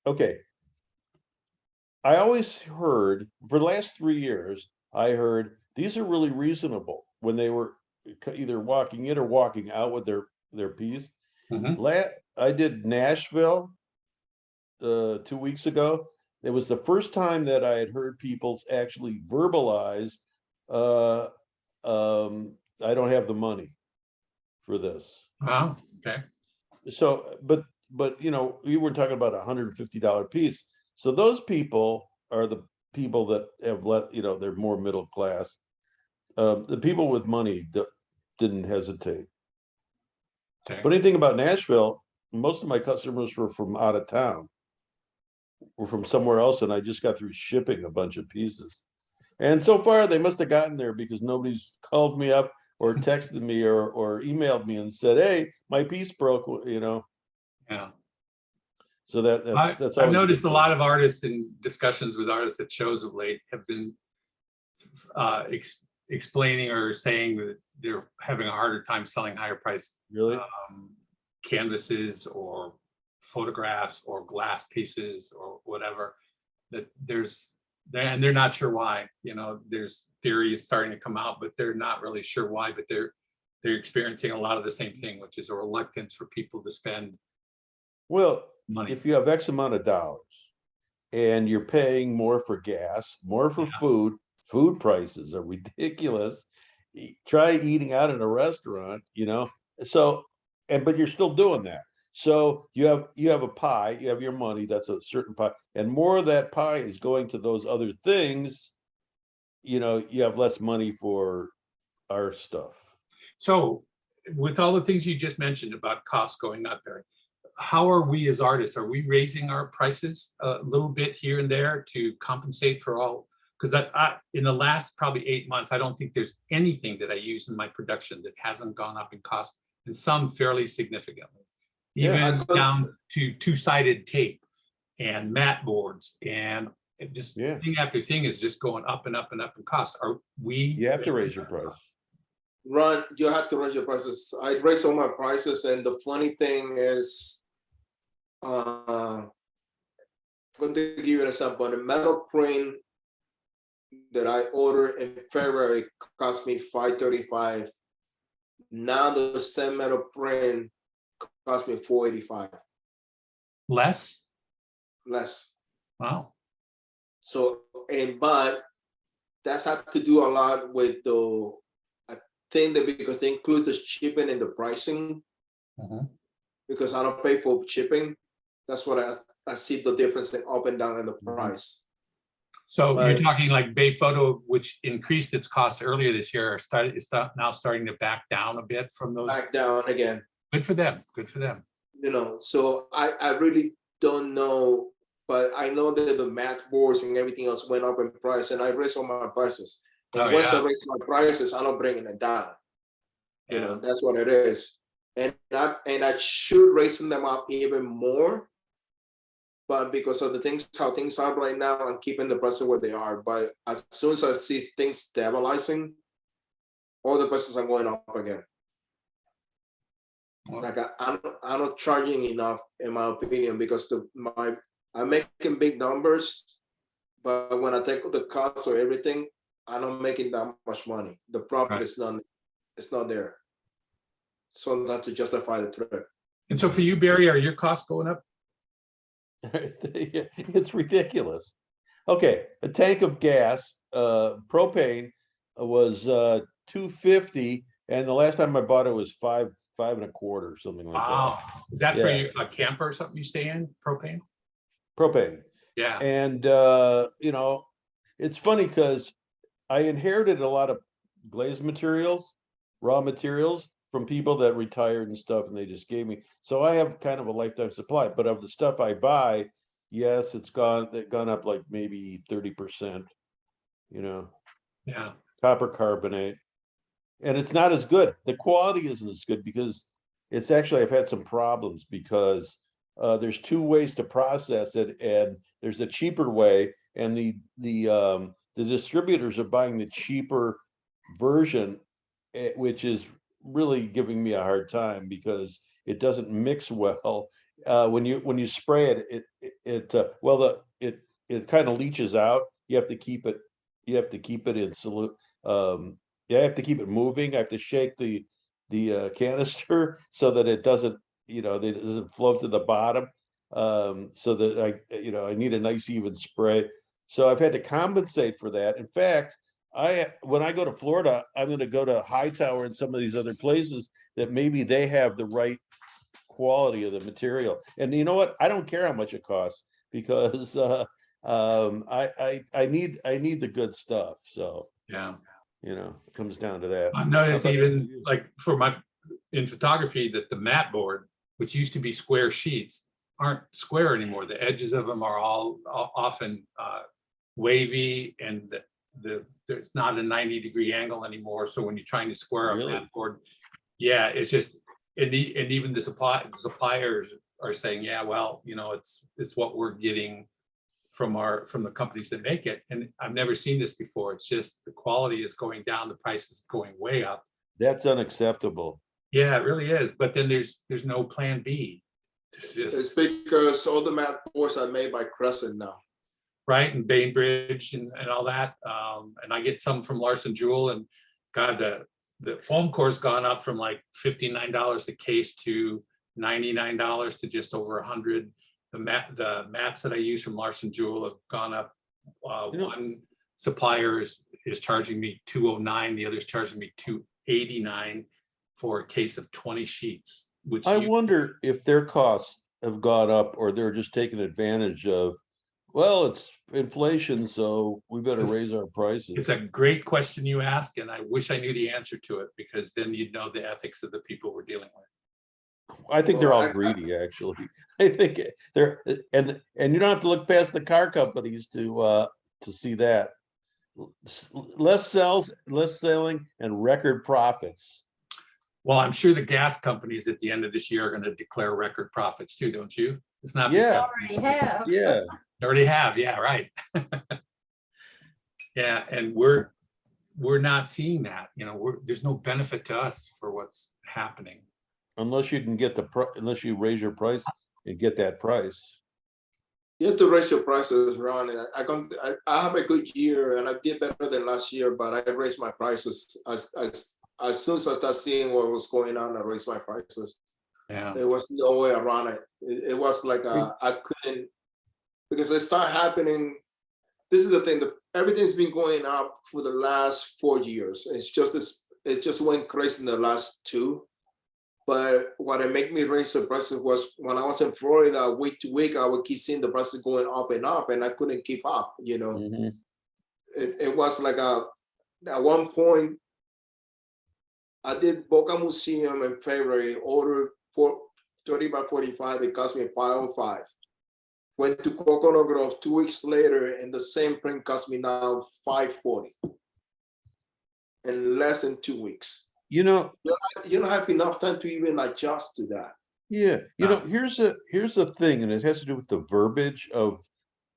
Okay. I always heard for the last 3 years, I heard these are really reasonable when they were either walking in or walking out with their piece. Mhm. I did Nashville 2 weeks ago. It was the first time that I had heard people actually verbalize, I don't have the money for this. Wow, okay. So, but we were talking about $150 piece. So those people are the people that have they're more middle class. The people with money didn't hesitate. Okay. Funny thing about Nashville, most of my customers were from out of town. Were from somewhere else, and I just got through shipping a bunch of pieces. And so far, they must have gotten there because nobody's called me up or texted me or emailed me and said, "Hey, my piece broke." Yeah. So that's I've always noticed good a lot of artists in discussions with artists at shows of late have been explaining or saying that they're having a harder time selling higher priced Really? canvases or photographs or glass pieces or whatever, that they're not sure why. There's theories starting to come out, but they're not really sure why, but they're experiencing a lot of the same thing, which is a reluctance for people to spend Well, money. if you have X amount of dollars and you're paying more for gas, more for food prices are ridiculous. Try eating out in a restaurant, so, but you're still doing that. So you have a pie, you have your money, that's a certain pie, and more of that pie is going to those other things. You know, you have less money for our stuff. So with all the things you just mentioned about costs going up there, how are we as artists? Are we raising our prices a little bit here and there to compensate for all? Because in the last probably 8 months, I don't think there's anything that I use in my production that hasn't gone up in cost, and some fairly significantly. Yeah, Even down to two-sided tape and mat boards, and it just Yeah. thing after thing is just going up and up and up in cost. Are we? You have to raise your price. Ron, you have to raise your prices. I raise all my prices, and the funny thing is, I'm going to give you an example. The metal print that I ordered in February cost me $535. Now the same metal print cost me $485 Less? less. Wow. So, but that's had to do a lot with the, I think that because they include the shipping and the pricing, because I don't pay for shipping. That's what I see the difference in up and down in the price. So But- you're talking like Bay Photo, which increased its costs earlier this year, is now starting to back down a bit from those. Back down again, Good for them. Good for them. you know. So I really don't know, but I know that the mat boards and everything else went up in price, and I raised all my prices. And Oh, once yeah. I raise my prices, I'm not bringing it down. You Yeah. know, that's what it is. And I should raising them up even more, but because of the things, how things are right now, I'm keeping the prices where they are. But as soon as I see things stabilizing, all the prices are going up again. Well- Like I'm not charging enough, in my opinion, because I'm making big numbers, but when I take the cost of everything, I'm not making that much money. The profit Right. is not there. So that's to justify the trip. And so for you, Barry, are your costs going up? It's ridiculous. Okay, a tank of gas, propane was $2.50, and the last time I bought it was $5 and a quarter, something like that. Wow. Is that for Yeah. you, a camper or something you stay in, propane? Propane. Yeah. And you know, it's funny because I inherited a lot of glazed materials, raw materials from people that retired and stuff, and they just gave me. So I have kind of a lifetime supply, but of the stuff I buy, yes, it's gone up like maybe 30%, you know, Yeah. copper carbonate. And it's not as good. The quality isn't as good because it's actually, I've had some problems because there's two ways to process it, and there's a cheaper way, and the distributors are buying the cheaper version, which is really giving me a hard time because it doesn't mix well. When you spray it, it kind of leaches out. You have to keep it in solute. You have to keep it moving. I have to shake the canister so that it doesn't, that it doesn't float to the bottom. So that I need a nice even spray. So I've had to compensate for that. In fact, when I go to Florida, I'm going to go to Hightower and some of these other places that maybe they have the right quality of the material. And you know what? I don't care how much it costs because I need the good stuff. So Yeah. it comes down to that. I've noticed How about even you? like in photography that the mat board, which used to be square sheets, aren't square anymore. The edges of them are all often wavy, and there's not a 90-degree angle anymore. So when you're trying to square a Really? mat board, yeah, it's just, and even the suppliers are saying, yeah, well, it's what we're getting from the companies that make it. And I've never seen this before. It's just the quality is going down, the price is going way up. That's unacceptable. Yeah, it really is. But then there's no plan B. It's It's just because all the mat boards are made by Crescent now. right, and Bainbridge and all that. And I get some from Larson Jewel, and God, the foam core's gone up from like $59 a case to $99 to just over $100. The mats that I use from Larson Jewel have gone up. One supplier is charging me $209, the other's charging me $289 for a case of 20 sheets. which I you- wonder if their costs have gone up or they're just taking advantage of, well, it's inflation, so we better raise our prices. It's a great question you ask, and I wish I knew the answer to it, because then you'd know the ethics of the people we're dealing with. I think they're Well, all greedy, actually. I think they're, and you don't have to look past the car companies to see that. Less selling and record profits. Well, I'm sure the gas companies at the end of this year are going to declare record profits too, don't you? It's not. Yeah. Already have. Yeah. They already have, yeah, right. Yeah, and we're not seeing that, there's no benefit to us for what's happening. Unless you can get unless you raise your price and get that price. You have to raise your prices, Ron. And I have a good year, and I did better than last year, but I raised my prices as soon as I started seeing what was going on. I raised my prices. Yeah, There was no way around it. It was like I couldn't, because it started happening. This is the thing, that everything's been going up for the last 4 years. It just went crazy in the last 2. But what made me raise the prices was when I was in Florida, week to week, I would keep seeing the prices going up, and I couldn't keep up. Mhm. It was like at one point, I did Boca Museum in February, ordered for 30 by 45, it cost me $505. Went to Coconut Grove 2 weeks later, and the same print cost me now $540 in less than 2 weeks. You don't have enough time to even adjust to that. Yeah, No. here's a thing, and it has to do with the verbiage of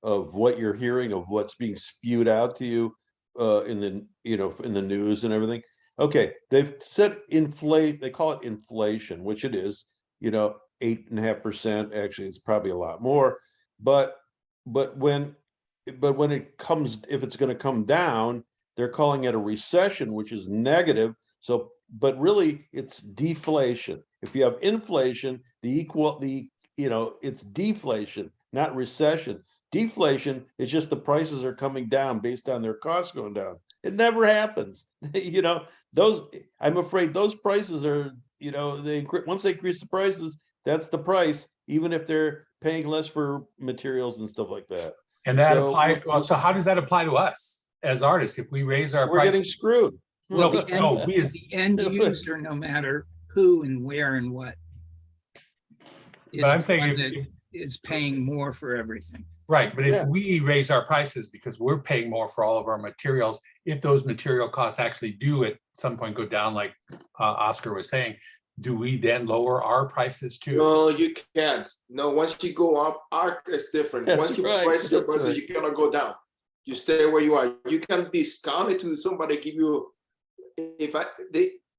what you're hearing, of what's being spewed out to you in the news and everything. Okay, they've said they call it inflation, which it is, 8.5%. Actually, it's probably a lot more. But when if it's going to come down, they're calling it a recession, which is negative. So, but really it's deflation. If you have inflation, it's deflation, not recession. Deflation is just the prices are coming down based on their costs going down. It never happens. I'm afraid those prices are, once they increase the prices, that's the price, even if they're paying less for materials and stuff like that. and that So so how does that apply to us as artists if we raise our we're price? getting screwed. Well, The no, we as- the end user, no matter who and where and what. But I'm is the saying one if- that is paying more for everything. Right, but Yeah. if we raise our prices because we're paying more for all of our materials, if those material costs actually do at some point go down, like Oscar was saying, do we then lower our prices too? No, you can't. No, once you go up, art is different. That's Once you right, price your that's prices, right. you cannot go down. You stay where you are. You can discount it to somebody, give you.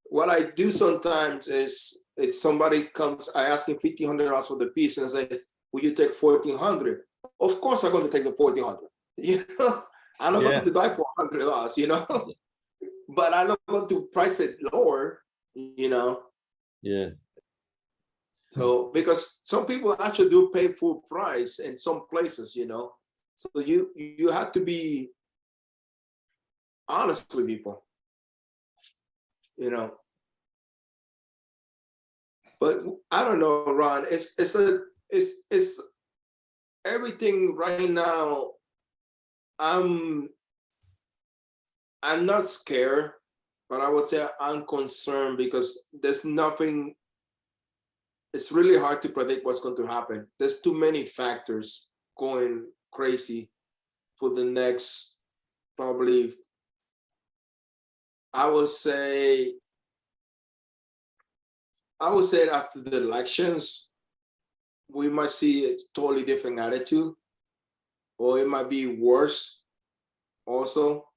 What I do sometimes is, if somebody comes, I ask him $1,500 for the piece, and I say, "Will you take $1,400?" Of course, I'm going to take the $1,400. I'm not Yeah. going to die for $100. But I'm not going to price it lower. Yeah. So, because some people actually do pay full price in some places, so you have to be honest with people, But I don't know, Ron. It's everything right now. I'm not scared, but I would say I'm concerned because there's nothing. It's really hard to predict what's going to happen. There's too many factors going crazy for the next, probably, I would say after the elections, we might see a totally different attitude, or it might be worse also.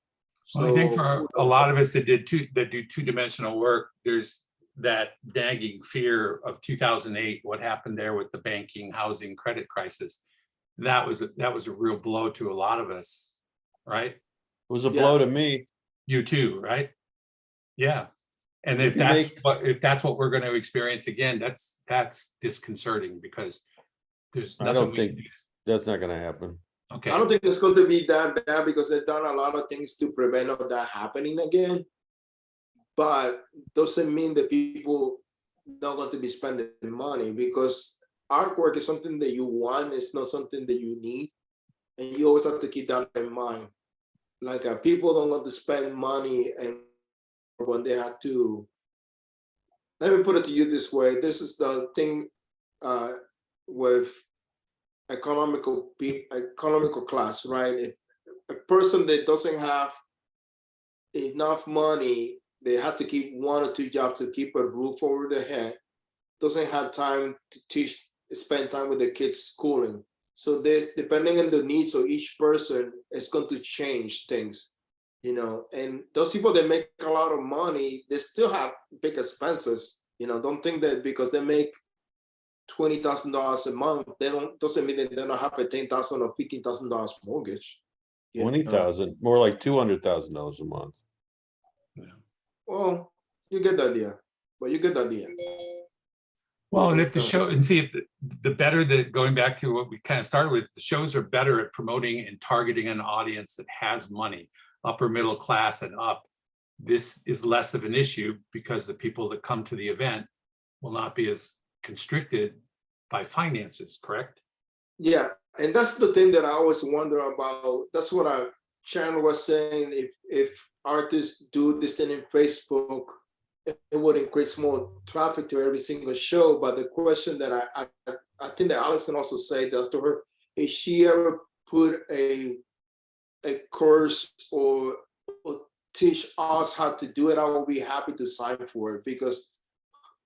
Well, I think for a lot of us that do two-dimensional work, there's that nagging fear of 2008, what happened there with the banking, housing, credit crisis. That was a real blow to a lot of us, right? It was a blow to me. You too, right? Yeah. And if If you that's what we're going to experience again, that's disconcerting because there's I nothing don't we think can do. that's not going to happen. Okay. I don't think it's going to be that bad because they've done a lot of things to prevent that happening again. But doesn't mean that people not going to be spending money, because artwork is something that you want, it's not something that you need. And you always have to keep that in mind. Like people don't want to spend money and when they have to. Let me put it to you this way. This is the thing with economical class, right? If a person that doesn't have enough money, they have to keep 1 or 2 jobs to keep a roof over their head, doesn't have time to spend time with the kids schooling. So there's, depending on the needs of each person, it's going to change things, you know. And those people that make a lot of money, they still have big expenses. You know, don't think that because they make $20,000 a month, doesn't mean that they don't have a $10,000 or $15,000 mortgage. you know. 20,000, more like $200,000 a month. Well, you get the idea, but you get the idea. Well, and if the show, and see if the better that, going back to what we kind of started with, the shows are better at promoting and targeting an audience that has money, upper middle class and up. This is less of an issue because the people that come to the event will not be as constricted by finances, correct? Yeah, and that's the thing that I always wonder about. That's what our channel was saying. If artists do this thing in Facebook, it would increase more traffic to every single show. But the question that I think that Allison also said that to her, if she ever put a course or teach us how to do it, I will be happy to sign for it, because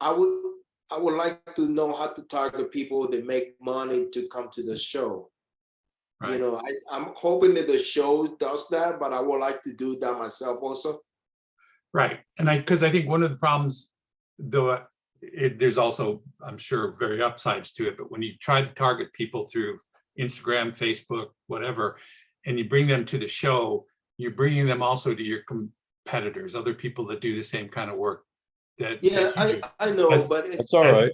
I would like to know how to target people that make money to come to the show. Right. You know, I'm hoping that the show does that, but I would like to do that myself also. Right, and because I think one of the problems, though, there's also, I'm sure, very upsides to it, but when you try to target people through Instagram, Facebook, whatever, and you bring them to the show, you're bringing them also to your competitors, other people that do the same kind of work. Yeah, I know, but That's all right.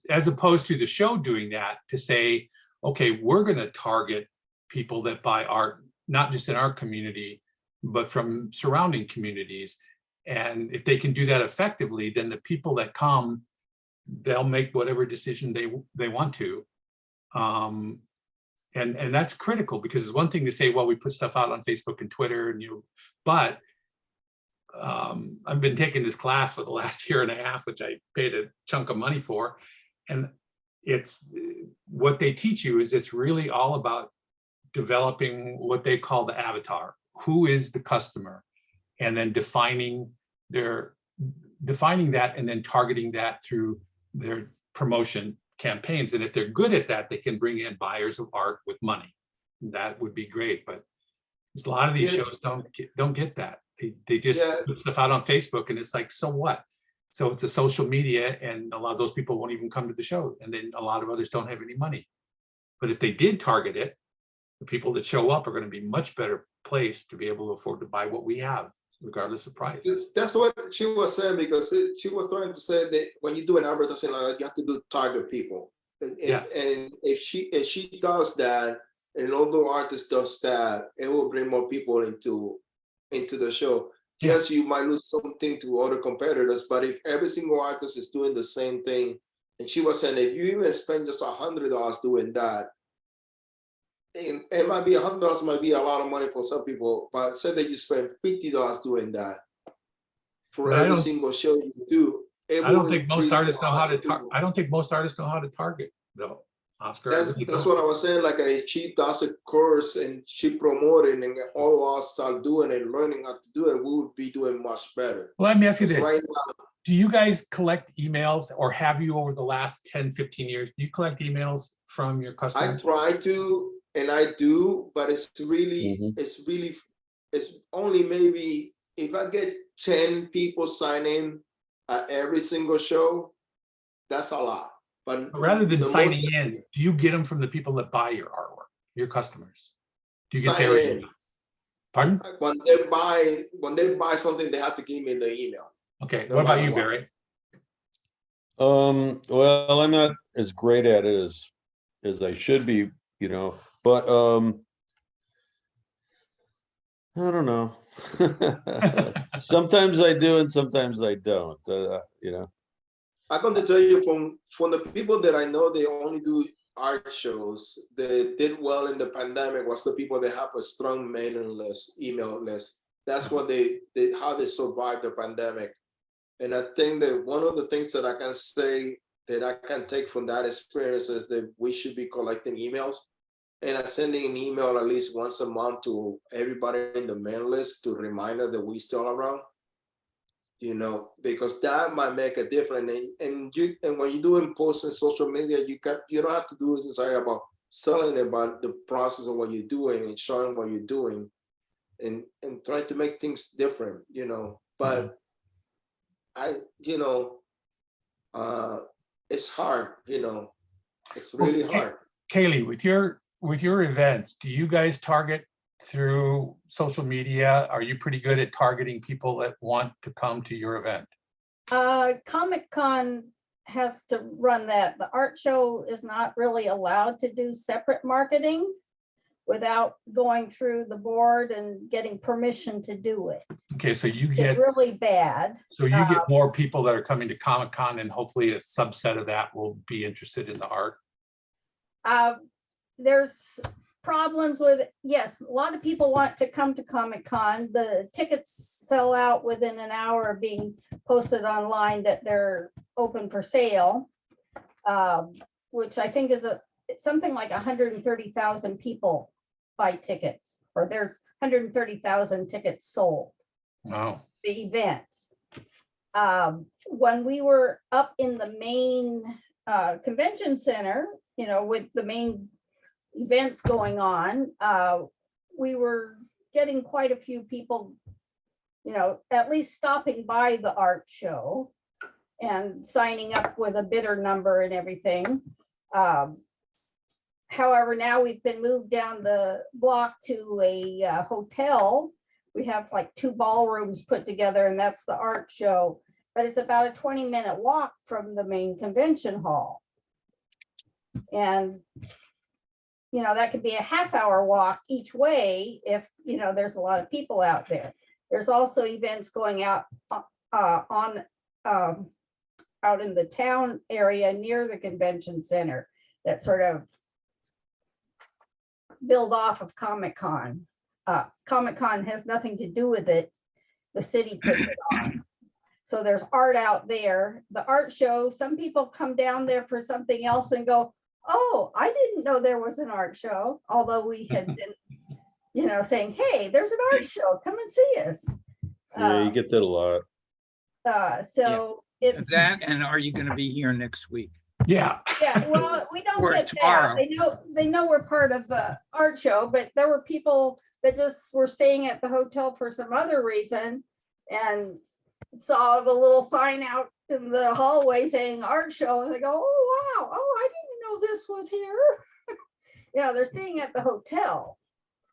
As opposed to the show doing that, to say, okay, we're going to target people that buy art, not just in our community, but from surrounding communities. And if they can do that effectively, then the people that come, they'll make whatever decision they want to. And that's critical, because it's one thing to say, well, we put stuff out on Facebook and Twitter, and but I've been taking this class for the last year and a half, which I paid a chunk of money for. And it's what they teach you is it's really all about developing what they call the avatar. Who is the customer? And then defining that and then targeting that through their promotion campaigns. And if they're good at that, they can bring in buyers of art with money. That would be great. But a lot of these shows don't get that. They just put stuff out on Facebook, and it's like, so what? So it's a social media, and a lot of those people won't even come to the show. And then a lot of others don't have any money. But if they did target it, the people that show up are going to be much better placed to be able to afford to buy what we have, regardless of price. That's what she was saying, because she was trying to say that when you do an advertising, like, you have to do target people. And if she does that, and although artist does that, it will bring more people into the show. Yeah. Yes, you might lose something to other competitors, but if every single artist is doing the same thing, and she was saying, if you even spend just $100 doing that, it might be $100 might be a lot of money for some people, but say that you spend $50 doing that for every single show you do. I don't think most artists know how to target. I don't think most artists know how to target, though, Oscar. That's what I was saying. Like, she does a course and she promoted, and all of us start doing it, learning how to do it, we would be doing much better. Well, let me ask you this. Right now, do you guys collect emails, or have you over the last 10, 15 years? Do you collect emails from your customers? I try to, and I do, but it's only maybe if I get 10 people sign in at every single show, that's a lot. But rather than signing in, do you get them from the people that buy your artwork, your customers? Do you get their emails? Pardon? When they buy something, they have to give me the email. Okay, what about you, Barry? Well, I'm not as great at it as I should be, you know, but I don't know. Sometimes I do and sometimes I don't, you know. I'm going to tell you from the people that I know, they only do art shows. They did well in the pandemic was the people that have a strong mailing list, email list. That's what they how they survived the pandemic. And I think that one of the things that I can say that I can take from that experience is that we should be collecting emails and sending an email at least once a month to everybody in the mail list to remind us that we still around. You know, because that might make a difference. And when you're doing posts on social media, you don't have to do this about selling about the process of what you're doing and showing what you're doing and try to make things different, you know. But it's hard, you know, it's really hard. Kaylee, with your events, do you guys target through social media? Are you pretty good at targeting people that want to come to your event? Comic-Con has to run that. The art show is not really allowed to do separate marketing without going through the board and getting permission to do it. Okay, so you It's get really bad. more people that are coming to Comic-Con, and hopefully a subset of that will be interested in the art. There's problems with, yes, a lot of people want to come to Comic-Con. The tickets sell out within an hour of being posted online that they're open for sale, which I think is it's something like 130,000 people buy tickets, or there's 130,000 tickets sold. Wow. The event. When we were up in the main convention center, you know, with the main events going on, we were getting quite a few people, you know, at least stopping by the art show and signing up with a bidder number and everything. However, now we've been moved down the block to a hotel. We have like 2 ballrooms put together, and that's the art show, but it's about a 20-minute walk from the main convention hall. And you know, that could be a half-hour walk each way if, you know, there's a lot of people out there. There's also events going out out in the town area near the convention center that sort of build off of Comic-Con. Comic-Con has nothing to do with it. The city puts it on. So there's art out there. The art show, some people come down there for something else and go, oh, I didn't know there was an art show. Although we had been, you know, saying, hey, there's an art show, come and see us. Yeah, you get that a lot. So it's That, and are you going to be here next week? Yeah. yeah, well, we don't Or get tomorrow. that. They know we're part of the art show, but there were people that just were staying at the hotel for some other reason and saw the little sign out in the hallway saying art show, and they go, oh wow, oh, I didn't know this was here. You know, they're staying at the hotel.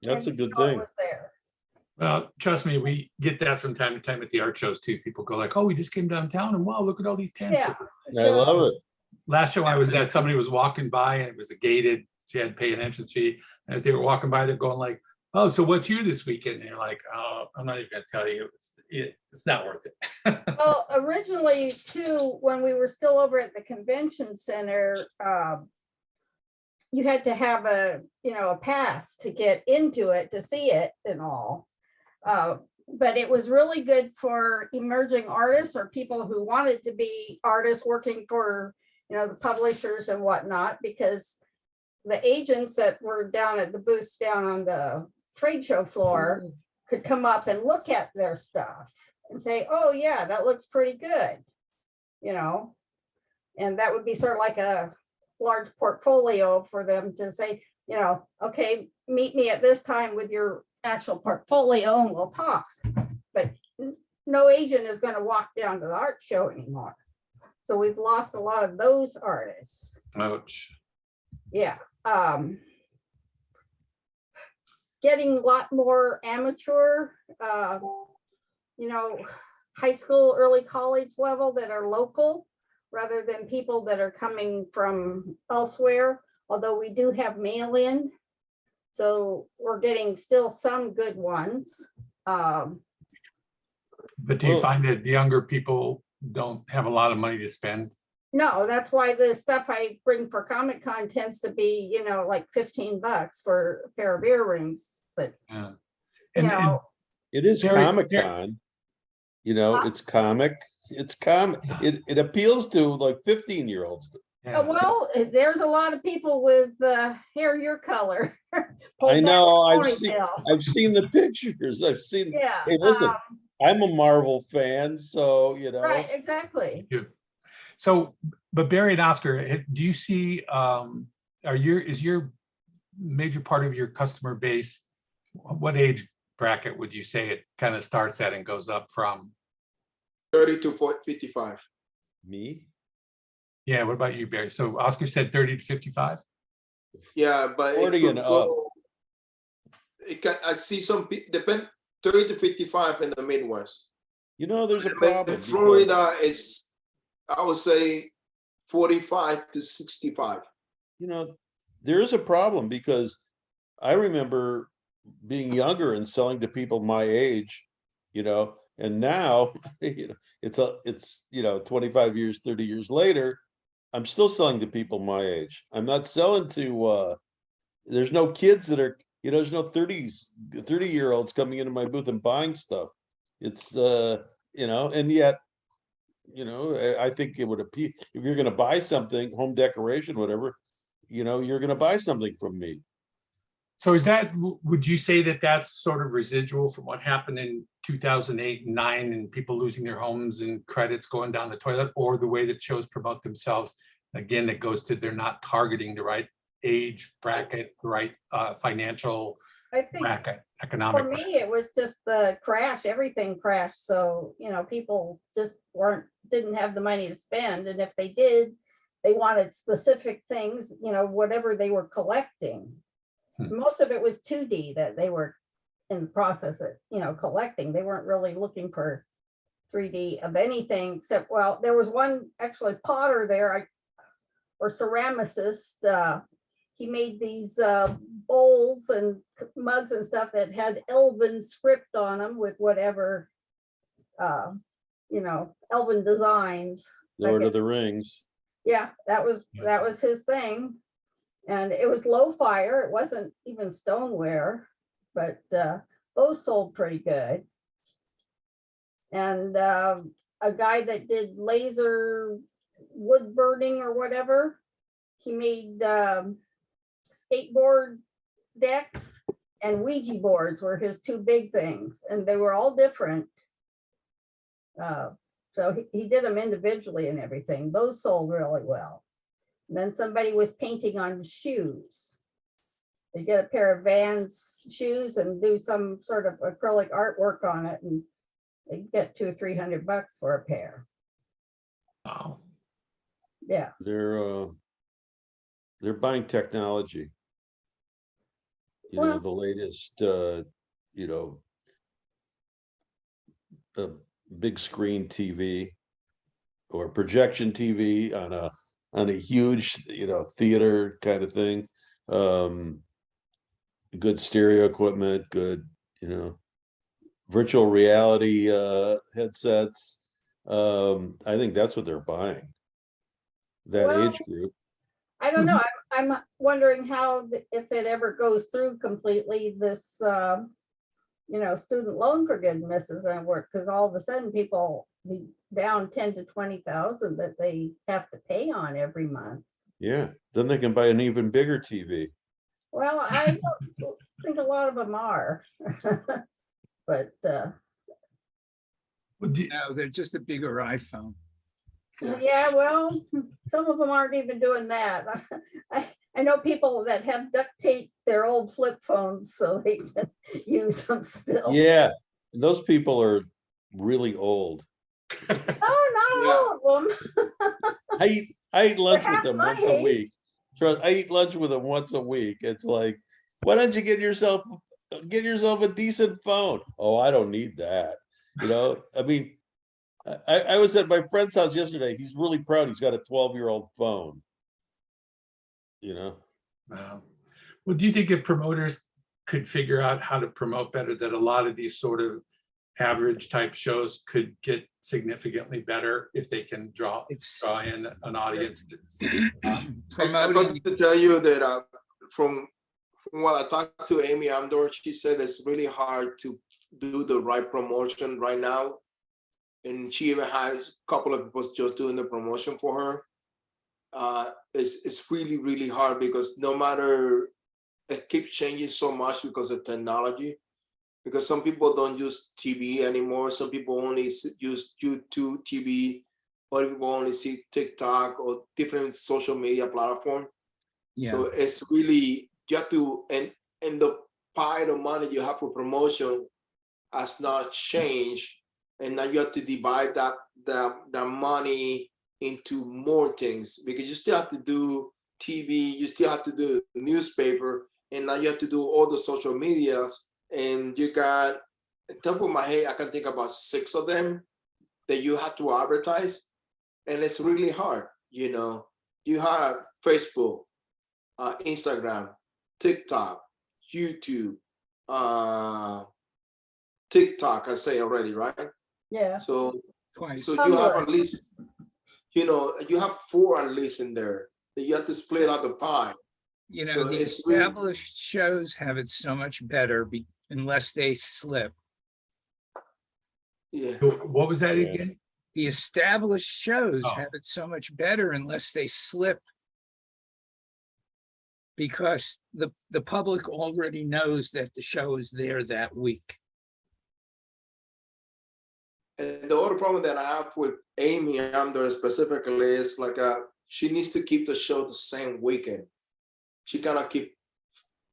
That's a and good know it thing. was there. Well, trust me, we get that from time to time at the art shows too. People go like, oh, we just came downtown and wow, look at all these tents. Yeah. I love it. Last show I was at, somebody was walking by and it was a gated, so you had to pay an entrance fee. And as they were walking by, they're going like, oh, so what's here this weekend? And you're like, oh, I'm not even gonna tell you. It's not worth it. Well, originally too, when we were still over at the convention center, you had to have a pass to get into it, to see it and all. But it was really good for emerging artists or people who wanted to be artists working for, the publishers and whatnot, because the agents that were down at the booths down on the trade show floor could come up and look at their stuff and say, oh yeah, that looks pretty good, and that would be sort of like a large portfolio for them to say, okay, meet me at this time with your actual portfolio and we'll talk. But no agent is going to walk down to the art show anymore. So we've lost a lot of those artists. Ouch. Yeah. Getting a lot more amateur, high school, early college level that are local, rather than people that are coming from elsewhere, although we do have mail-in. So we're getting still some good ones. But do you Well- find that the younger people don't have a lot of money to spend? No, that's why the stuff I bring for Comic-Con tends to be, you know, like $15 for a pair of earrings, but Yeah. you And know, It is Very- Comic-Con. You know, Huh? it's it appeals to like 15-year-olds. yeah. well, there's a lot of people with hair your color. pulled I back know, in a I've ponytail. seen the pictures. I've seen, Yeah, hey, listen, I'm a Marvel fan, so you know. right, exactly. You. So, but Barry and Oscar, do you see, is your major part of your customer base, what age bracket would you say it kind of starts at and goes up from? 30 to 55. Me? Yeah, what about you, Barry? So Oscar said 30 to 55? Yeah, but it 40 could and up. go. I see some depend 30 to 55 in the Midwest. You know, there's a In problem. because- Florida is, I would say, 45 to 65. You know, there is a problem because I remember being younger and selling to people my age, you know, and now, you know, it's, you know, 25 years, 30 years later, I'm still selling to people my age. I'm not selling to, there's no kids that are, you know, there's no 30-year-olds coming into my booth and buying stuff. It's, you know, and yet, you know, I think it would appeal, if you're gonna buy something, home decoration, whatever, you know, you're gonna buy something from me. So is that, would you say that that's sort of residual from what happened in 2008 and 9 and people losing their homes and credits going down the toilet, or the way that shows promote themselves? Again, that goes to they're not targeting the right age bracket, the right financial I think bracket, for economic. me, it was just the crash, everything crashed. So, you know, people just didn't have the money to spend. And if they did, they wanted specific things, you know, whatever they were collecting. Most of it was 2D that they were in the process of, you know, collecting. They weren't really looking for 3D of anything except, well, there was one actually potter there, or ceramicist. He made these bowls and mugs and stuff that had Elven script on them with whatever, you know, Elven designs. Lord of the Rings. Yeah, that was his thing. And it was low fire. It wasn't even stoneware, but those sold pretty good. And a guy that did laser wood burning or whatever, he made skateboard decks, and Ouija boards were his two big things, and they were all different. So he did them individually and everything. Those sold really well. And then somebody was painting on shoes. They get a pair of Vans shoes and do some sort of acrylic artwork on it, and they get $200 or $300 for a pair. Wow. Yeah. They're buying technology. You know, Well- the latest, you know, a big screen TV or projection TV on a huge, you know, theater kind of thing. Good stereo equipment, good, you know, virtual reality headsets. I think that's what they're buying. That Well, age group. I don't know. I'm wondering how, if it ever goes through completely, this, you know, student loan forgiveness is going to work, because all of a sudden people be down 10 to 20,000 that they have to pay on every month. Yeah, then they can buy an even bigger TV. Well, I don't think a lot of them are. But No, they're just a bigger iPhone. yeah, well, some of them aren't even doing that. I know people that have duct tape their old flip phones so they can use them still. Yeah, those people are really old. Oh, not all of them. I eat lunch with half them my once a age. week. Trust, I eat lunch with them once a week. It's like, why don't you get yourself a decent phone? Oh, I don't need that. You know, I mean, I was at my friend's house yesterday. He's really proud. He's got a 12-year-old phone. You know, Wow. Well, do you think if promoters could figure out how to promote better, that a lot of these sort of average type shows could get significantly better if they can draw It's in an audience. I'm promoting. about to tell you that from what I talked to Amy Amdor, she said it's really hard to do the right promotion right now. And she even has a couple of people just doing the promotion for her. It's really, really hard because no matter, it keeps changing so much because of technology. Because some people don't use TV anymore. Some people only use YouTube TV. Other people only see TikTok or different social media platform. Yeah, So it's really, you have to, and the pie of money you have for promotion has not changed. And now you have to divide that money into more things because you still have to do TV, you still have to do newspaper, and now you have to do all the social medias. And you got, on top of my head, I can think about 6 of them that you have to advertise. And it's really hard, you know. You have Facebook, Instagram, TikTok, YouTube, TikTok, I say already, right? Yeah. So twice. you have at least, you know, you have 4 at least in there that you have to split out the pie. You know, So the it's really- established shows have it so much better unless they slip. Yeah. What was that Yeah. again? The established shows Oh. have it so much better unless they slip. Because the public already knows that the show is there that week. And the other problem that I have with Amy Amdor specifically is like she needs to keep the show the same weekend. She cannot keep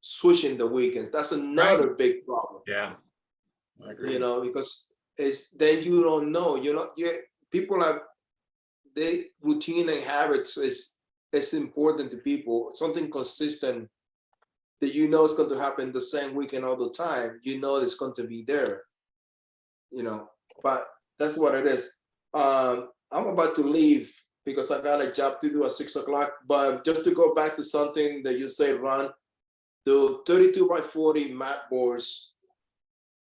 switching the weekends. That's another big problem. Yeah. I agree. You know, because it's then you don't know. You know, people have they routine and habits is important to people. Something consistent that you know is going to happen the same weekend all the time. You know it's going to be there. You know, but that's what it is. I'm about to leave because I got a job to do at 6 o'clock. But just to go back to something that you say, Ron, the 32 by 40 mat boards,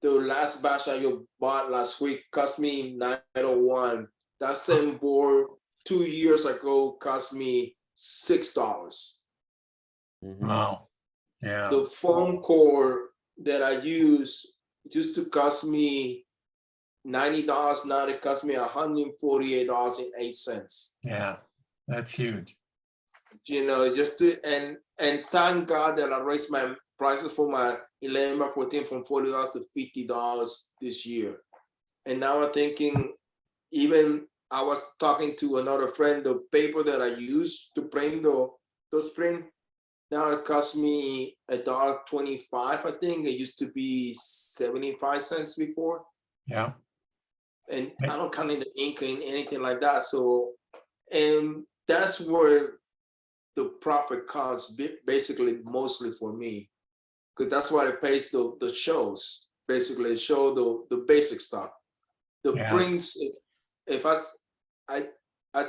the last batch I bought last week cost me $901. That same board 2 years ago cost me $6. Mhm. Wow. Yeah. The foam core that I use used to cost me $90. Now it cost me $148.08. Yeah. That's huge. You know, just to and thank God that I raised my prices for my 11 by 14 from $40 to $50 this year. And now I'm thinking, even I was talking to another friend, the paper that I use to print the spring, now it costs me $1.25. I think it used to be 75 cents before. Yeah. And I don't count in the ink and anything like that. So, and that's where the profit comes basically mostly for me, because that's what it pays the shows. Basically, show the basic stuff. The Yeah. prints, if I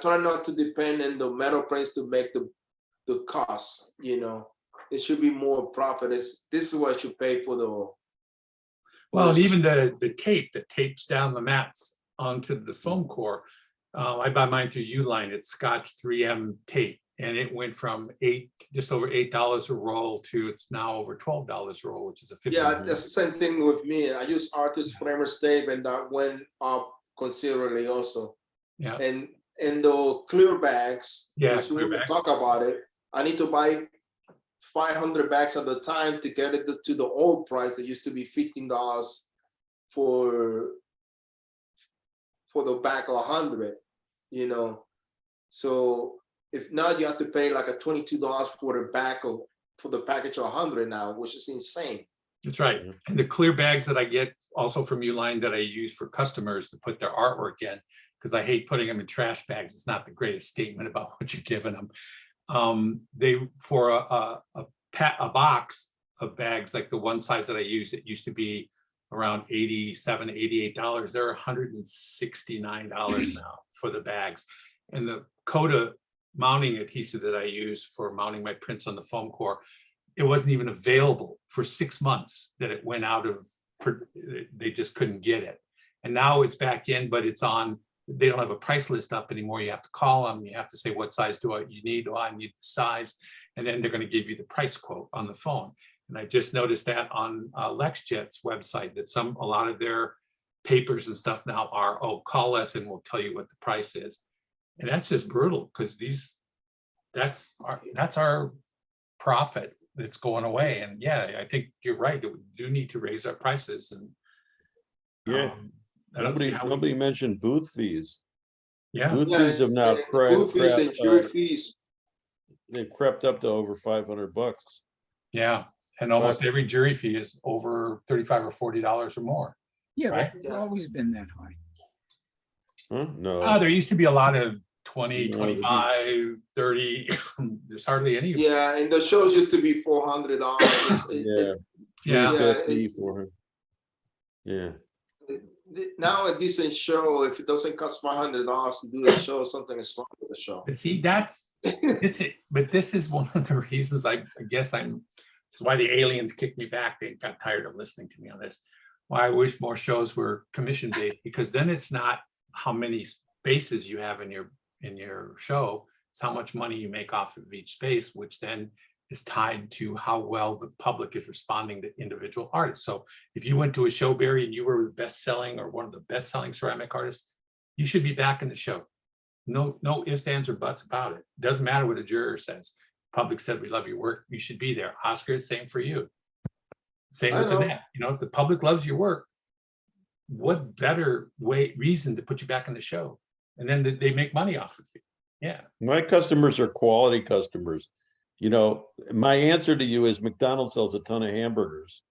try not to depend on the metal prints to make the cost. You know, it should be more profit. This is what I should pay for the. Well, and even the tape that tapes down the mats onto the foam core, I buy mine through Uline. It's Scotch 3M tape, and it went from just over $8 a roll to it's now over $12 a roll, which is a 50. Yeah, that's the same thing with me. I use Artist Framers tape, and that went up considerably also. Yeah. And the clear bags, Yeah, which we clear will bags. talk about it. I need to buy 500 bags at the time to get it to the old price that used to be $15 for the bag of 100. You know, so if not, you have to pay like a $22 for the bag for the package of 100 now, which is insane. That's right. And the clear bags that I get also from Uline that I use for customers to put their artwork in, because I hate putting them in trash bags. It's not the greatest statement about what you're giving them. They for a box of bags like the one size that I use, it used to be around $87, $88. They're $169 now for the bags. And the Coda mounting adhesive that I use for mounting my prints on the foam core, it wasn't even available for 6 months that it went out of, they just couldn't get it. And now it's back in, but it's on, they don't have a price list up anymore. You have to call them. You have to say, what size you need? Oh, I need the size. And then they're going to give you the price quote on the phone. And I just noticed that on LexJet's website, that a lot of their papers and stuff now are, oh, call us and we'll tell you what the price is. And that's just brutal, because that's our profit that's going away. And yeah, I think you're right, that we do need to raise our prices. And Yeah. I don't see how Nobody mentioned booth fees. yeah, Booth fees have now Booth fees and jury fees. they've crept up to over $500. yeah. And almost every jury fee is over $35 or $40 or more. Yeah, Right. but it's always been that high. Huh? No. There used to be a lot of 20, No, 25, 30. There's hardly any. Yeah, and the shows used to be $400. Yeah. Yeah. 350 it's- for her. Yeah. Now a decent show, if it doesn't cost $500 to do the show, something is wrong with the show. But see, this is one of the reasons I guess it's why the aliens kicked me back. They got tired of listening to me on this. Why I wish more shows were commission based, because then it's not how many spaces you have in your show, it's how much money you make off of each space, which then is tied to how well the public is responding to individual artists. So if you went to a show, Barry, and you were the best selling or one of the best selling ceramic artists, you should be back in the show. No ifs, ands, or buts about it. Doesn't matter what a juror says. Public said, we love your work, you should be there. Oscar, same for you. Same with Annette. If the public loves your work, what better reason to put you back in the show? And then they make money off of you. Yeah. My customers are quality customers. My answer to you is McDonald's sells a ton of hamburgers.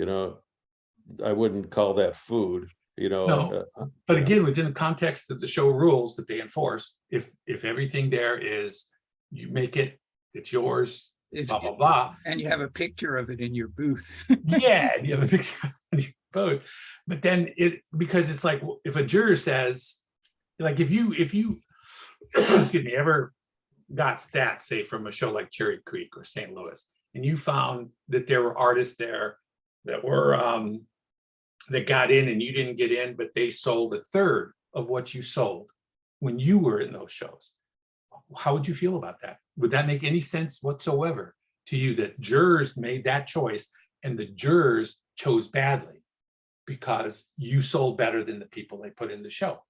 I wouldn't call that food, No. But again, within the context of the show rules that they enforce, if everything there is, you make it, it's yours, blah, blah, blah. And you have a picture of it in your booth. Yeah, you have a picture of your vote. But then because it's like, if a juror says, like, if you excuse me, ever got stats, say from a show like Cherry Creek or St. Louis, and you found that there were artists there that were that got in and you didn't get in, but they sold a third of what you sold when you were in those shows, how would you feel about that? Would that make any sense whatsoever to you, that jurors made that choice and the jurors chose badly because you sold better than the people they put in the show?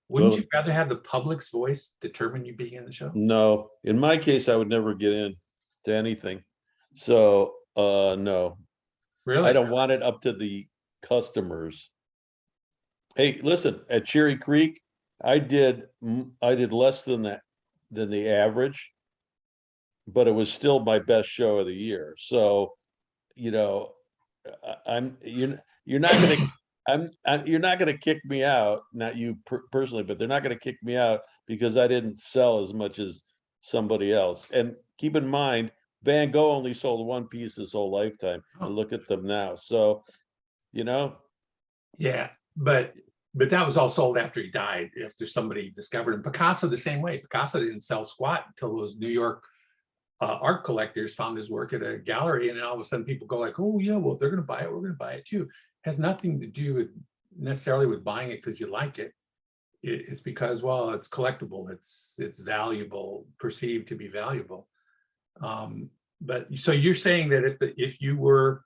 Wouldn't you rather have the public's voice determine you being in the show? No, in my case, I would never get in to anything. So, no, Really? I don't want it up to the customers. Hey, listen, at Cherry Creek, I did less than the average, but it was still my best show of the year. So, you're not gonna kick me out, not you personally, but they're not gonna kick me out because I didn't sell as much as somebody else. And keep in mind, Van Gogh only sold one piece his whole lifetime. And look at them now. So, Yeah, but that was all sold after he died, after somebody discovered him. Picasso the same way. Picasso didn't sell squat until those New York art collectors found his work at a gallery, and then all of a sudden people go like, oh yeah, well, if they're going to buy it, we're going to buy it too. It has nothing to do with necessarily with buying it because you like it. It's because, well, it's collectible, it's valuable, perceived to be valuable. But so you're saying that if you were,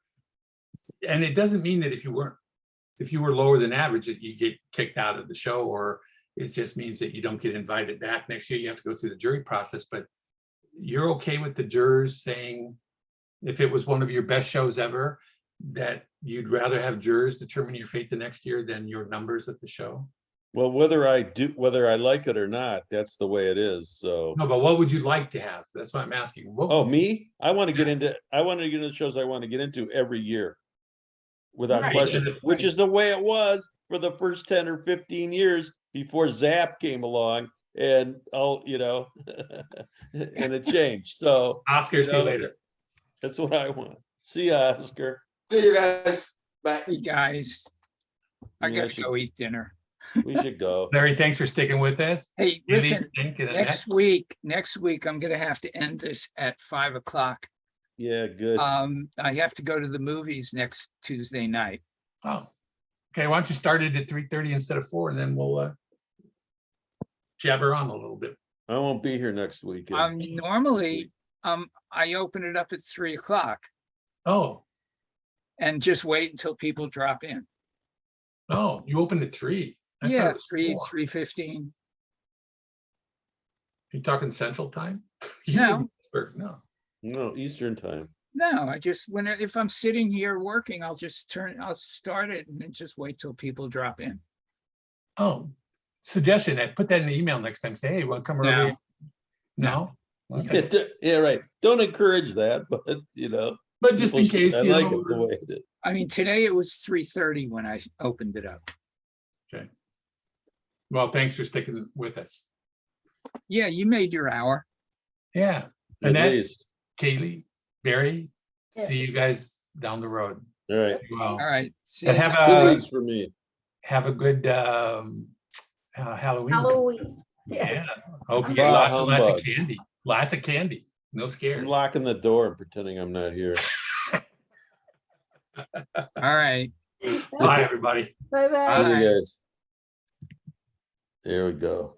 and it doesn't mean that if you were lower than average that you get kicked out of the show, or it just means that you don't get invited back next year. You have to go through the jury process. But you're okay with the jurors saying, if it was one of your best shows ever, that you'd rather have jurors determine your fate the next year than your numbers at the show? well, whether I like it or not, that's the way it is. So, No, but what would you like to have? That's what I'm asking. me, I want to get into the shows I want to get into every year. Without Right, question, and- which is the way it was for the first 10 or 15 years before Zap came along and and it changed. So Oscar, see you later. that's what I want. See ya, Oscar. See you guys. Bye. Hey, guys, I Yeah, gotta go eat dinner. We should go. Larry, thanks for sticking with us. Hey, Andy, listen, thank you. next week, I'm gonna have to end this at 5:00. Yeah, good. I have to go to the movies next Tuesday night. Oh, Okay, why don't you start it at 3:30 instead of 4, and then we'll jabber on a little bit. I won't be here next weekend. Normally, I open it up at 3 o'clock Oh, and just wait until people drop in. oh, you opened at 3. I thought it Yeah, was 3, 4. 3:15. You talking Central Time? You No. live in Pittsburgh, no. No, Eastern time. No, I just, if I'm sitting here working, I'll start it and then just wait till people drop in. Oh, suggestion, put that in the email next time. Say, hey, want to come early? No? Okay. Yeah, right. Don't encourage that, but you know. But just in people case, should- you I like know, it the way it is. I mean, today it was 3:30 when I opened it up. Okay. Well, thanks for sticking with us. Yeah, you made your hour. Yeah. At Annette, least. Kaylee, Barry, Yeah. see you guys down the road. All right. Well, All right. See and you. Good for me. have a good Halloween. Halloween. Yeah. Yes. Hope you get Bah lots of humbug. candy. Lots of candy. No I'm scares. locking the door and pretending I'm not here. All right. Bye, everybody. Bye-bye. Bye. See you guys. There we go.